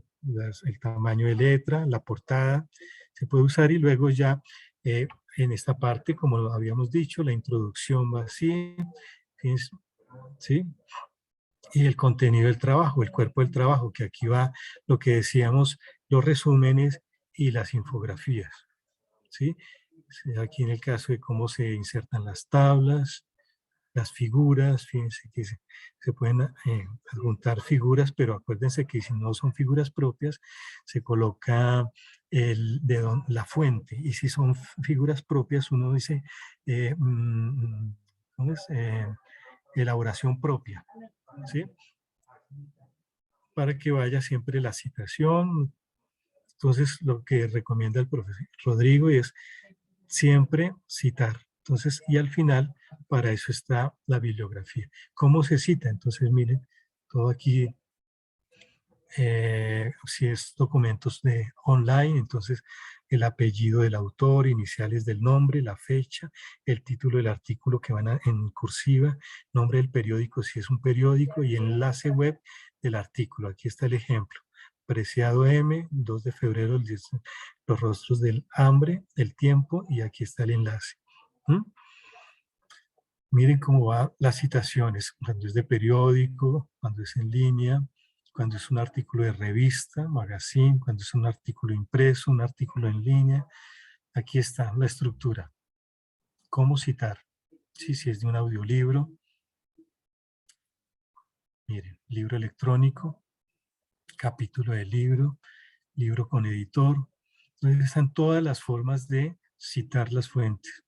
El tamaño de letra, la portada, se puede usar y luego ya en esta parte, como lo habíamos dicho, la introducción va así, ¿sí? Y el contenido del trabajo, el cuerpo del trabajo, que aquí va lo que decíamos, los resúmenes y las infografías, ¿sí? Aquí en el caso de cómo se insertan las tablas, las figuras, fíjense que se pueden adjuntar figuras, pero acuérdense que si no son figuras propias, se coloca la fuente, y si son figuras propias, uno dice, ¿cómo es? Elaboración propia, ¿sí? Para que vaya siempre la citación. Entonces, lo que recomienda el profesor Rodrigo es siempre citar. Entonces, y al final, para eso está la bibliografía. ¿Cómo se cita? Entonces, miren, todo aquí, si es documentos de online, entonces el apellido del autor, iniciales del nombre, la fecha, el título del artículo que van en cursiva, nombre del periódico si es un periódico y enlace web del artículo. Aquí está el ejemplo. Preciado M, 2 de febrero, los rostros del hambre, el tiempo, y aquí está el enlace. Miren cómo van las citaciones, cuando es de periódico, cuando es en línea, cuando es un artículo de revista, magazine, cuando es un artículo impreso, un artículo en línea. Aquí está la estructura. ¿Cómo citar? Sí, si es de un audiolibro. Miren, libro electrónico, capítulo del libro, libro con editor. Entonces están todas las formas de citar las fuentes.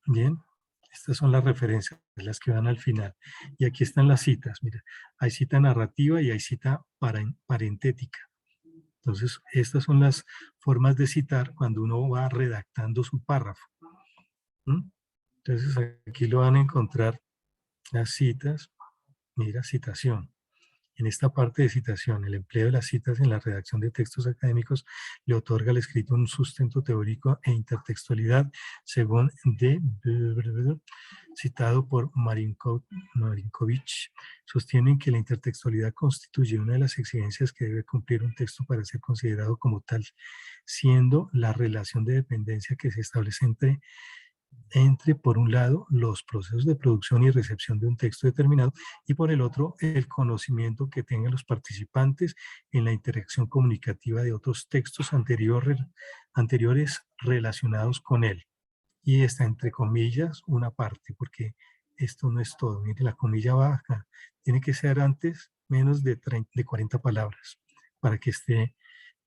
Bien, estas son las referencias, las que van al final. Y aquí están las citas. Mira, hay cita narrativa y hay cita parentética. Entonces, estas son las formas de citar cuando uno va redactando su párrafo. Entonces, aquí lo van a encontrar las citas. Mira, citación. En esta parte de citación, el empleo de las citas en la redacción de textos académicos le otorga al escrito un sustento teórico e intertextualidad, según citado por Marinkovic. Sostienen que la intertextualidad constituye una de las exigencias que debe cumplir un texto para ser considerado como tal, siendo la relación de dependencia que se establece entre, por un lado, los procesos de producción y recepción de un texto determinado y por el otro, el conocimiento que tengan los participantes en la interacción comunicativa de otros textos anteriores relacionados con él. Y está entre comillas una parte, porque esto no es todo. Mire, la comilla baja tiene que ser antes menos de 40 palabras para que esté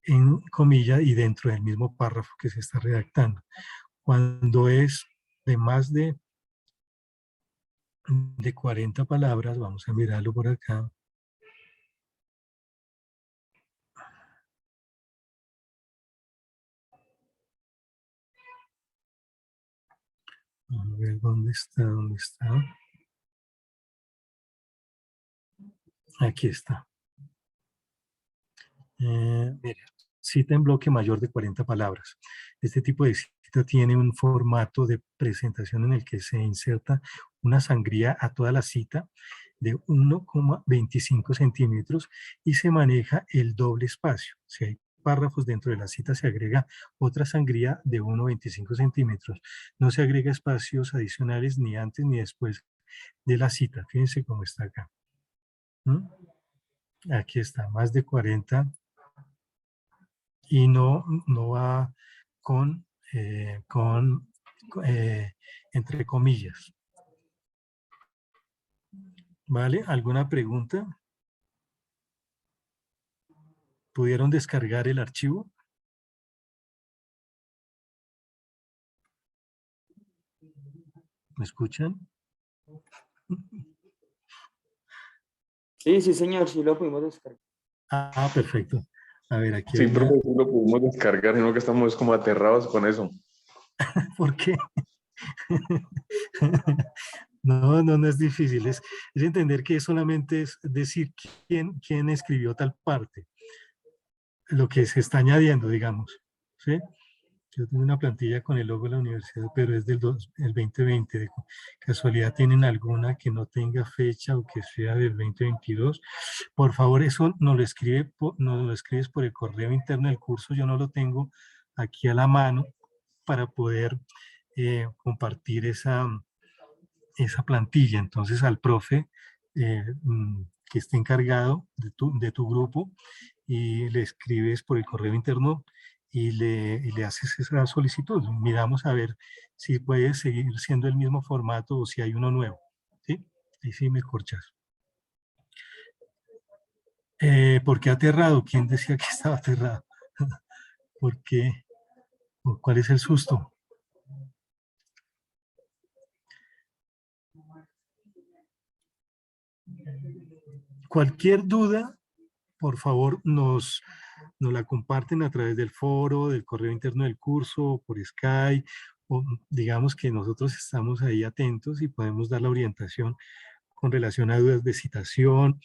en comilla y dentro del mismo párrafo que se está redactando. Cuando es de más de 40 palabras, vamos a mirarlo por acá. Vamos a ver dónde está. Aquí está. Mire, cita en bloque mayor de 40 palabras. Este tipo de cita tiene un formato de presentación en el que se inserta una sangría a toda la cita de 1,25 centímetros y se maneja el doble espacio. Si hay párrafos dentro de la cita, se agrega otra sangría de 1,25 centímetros. No se agrega espacios adicionales ni antes ni después de la cita. Fíjense cómo está acá. Aquí está, más de 40 y no va con entre comillas. ¿Vale? ¿Alguna pregunta? ¿Pudieron descargar el archivo? ¿Me escuchan? Sí, sí, señor, sí lo pudimos descargar. Ah, perfecto. A ver, aquí Sí, hay profe, sí lo pudimos descargar, sino que estamos como aterrados con eso. ¿Por qué? No es difícil. Es entender que solamente es decir quién escribió tal parte. Lo que se está añadiendo, digamos. ¿Sí? Yo tengo una plantilla con el logo de la universidad, pero es el 2020. ¿De casualidad tienen alguna que no tenga fecha o que sea del 2022? Por favor, eso nos lo escribes por el correo interno del curso. Yo no lo tengo aquí a la mano para poder compartir esa plantilla. Entonces, al profe que esté encargado de tu grupo y le escribes por el correo interno y le haces esa solicitud. Miramos a ver si puede seguir siendo el mismo formato o si hay uno nuevo. ¿Sí? Ahí sí me corchas. ¿Por qué aterrado? ¿Quién decía que estaba aterrado? ¿Por qué? ¿Cuál es el susto? Cualquier duda, por favor, nos la comparten a través del foro, del correo interno del curso, por Skype, o digamos que nosotros estamos ahí atentos y podemos dar la orientación con relación a dudas de citación,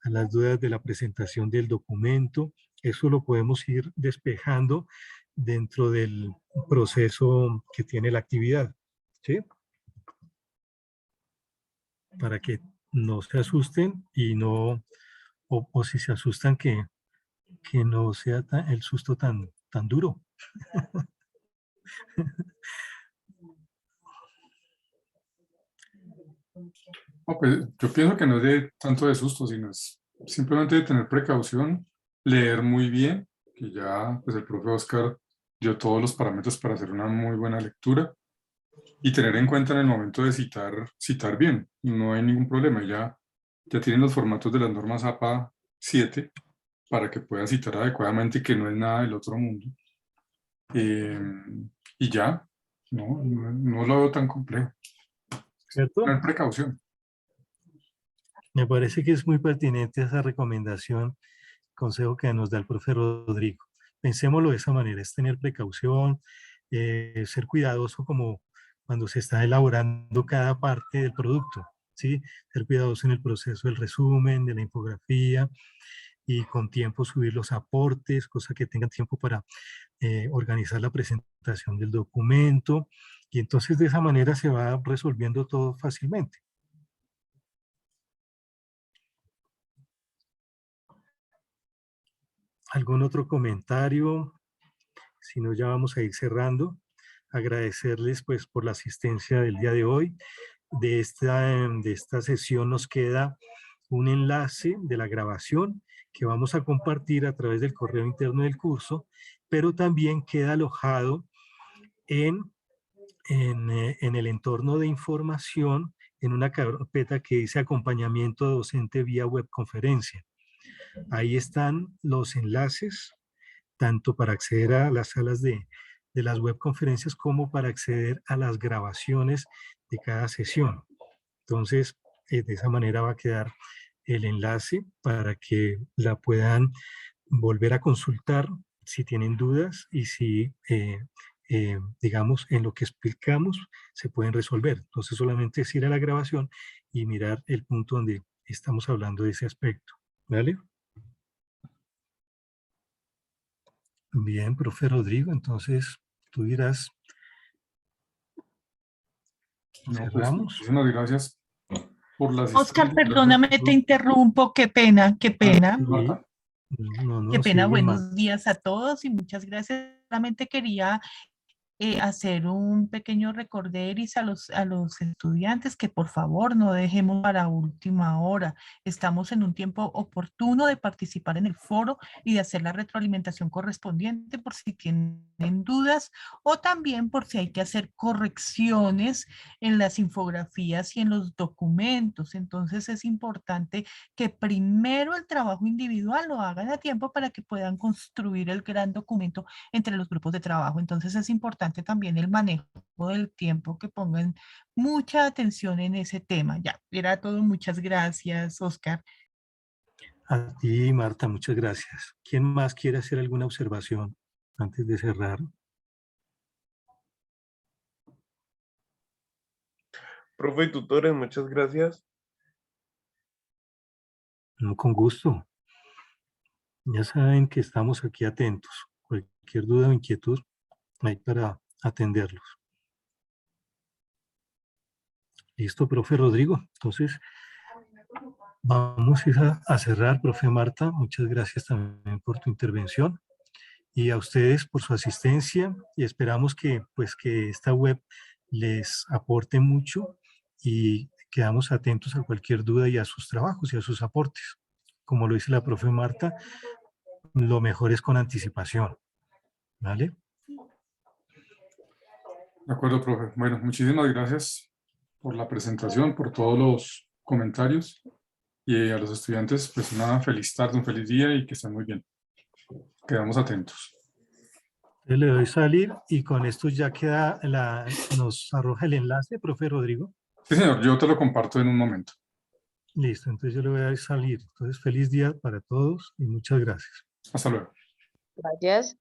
a las dudas de la presentación del documento. Eso lo podemos ir despejando dentro del proceso que tiene la actividad, ¿sí? Para que no se asusten y no, o si se asustan que no sea el susto tan duro. No, pues, yo pienso que no es de tanto de susto, sino es simplemente de tener precaución, leer muy bien, que ya pues el profe Oscar dio todos los parámetros para hacer una muy buena lectura y tener en cuenta en el momento de citar bien, no hay ningún problema, ya tienen los formatos de las normas APA 7 para que pueda citar adecuadamente, que no es nada del otro mundo. Y ya, no lo veo tan complejo. ¿Cierto? Tener precaución. Me parece que es muy pertinente esa recomendación, consejo que nos da el profe Rodrigo. Pensémoslo de esa manera, es tener precaución, ser cuidadoso como cuando se está elaborando cada parte del producto, ¿sí? Ser cuidadoso en el proceso del resumen, de la infografía y con tiempo subir los aportes, cosa que tengan tiempo para organizar la presentación del documento y entonces de esa manera se va resolviendo todo fácilmente. ¿Algún otro comentario? Si no, ya vamos a ir cerrando. Agradecerles pues por la asistencia del día de hoy. De esta sesión nos queda un enlace de la grabación que vamos a compartir a través del correo interno del curso, pero también queda alojado en el entorno de información en una carpeta que dice acompañamiento docente vía webconferencia. Ahí están los enlaces, tanto para acceder a las salas de las webconferencias como para acceder a las grabaciones de cada sesión. Entonces, de esa manera va a quedar el enlace para que la puedan volver a consultar si tienen dudas y si, digamos, en lo que explicamos se pueden resolver. Entonces, solamente es ir a la grabación y mirar el punto donde estamos hablando de ese aspecto. ¿Vale? Bien, profe Rodrigo, entonces tú dirás, No, pues, cerramos. muchísimas gracias por la Oscar, asistencia. perdóname, te interrumpo, qué pena, qué pena. Marta. No, Qué pena, sigue, buenos Marta. días a todos y muchas gracias. Solamente quería hacer un pequeño recorderis a los estudiantes que por favor no dejemos para última hora. Estamos en un tiempo oportuno de participar en el foro y de hacer la retroalimentación correspondiente por si tienen dudas o también por si hay que hacer correcciones en las infografías y en los documentos. Entonces es importante que primero el trabajo individual lo hagan a tiempo para que puedan construir el gran documento entre los grupos de trabajo. Entonces es importante también el manejo del tiempo, que pongan mucha atención en ese tema. Ya, era todo. Muchas gracias, Oscar. A ti, Marta, muchas gracias. ¿Quién más quiere hacer alguna observación antes de cerrar? Profe y tutores, muchas gracias. No, con gusto. Ya saben que estamos aquí atentos. Cualquier duda o inquietud, hay para atenderlos. Listo, profe Rodrigo. Entonces, vamos a cerrar, profe Marta. Muchas gracias también por tu intervención y a ustedes por su asistencia y esperamos que, pues, que esta web les aporte mucho y quedamos atentos a cualquier duda y a sus trabajos y a sus aportes. Como lo dice la profe Marta, lo mejor es con anticipación. ¿Vale? De acuerdo, profe. Bueno, muchísimas gracias por la presentación, por todos los comentarios y a los estudiantes, pues una feliz tarde, un feliz día y que estén muy bien. Quedamos atentos. Le doy salir y con esto ya queda, nos arroja el enlace, profe Rodrigo. Sí, señor, yo te lo comparto en un momento. Listo, entonces yo le voy a dar salir. Entonces, feliz día para todos y muchas gracias. Hasta luego. Gracias.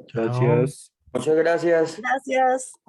Chao. Gracias. Muchas gracias. Gracias.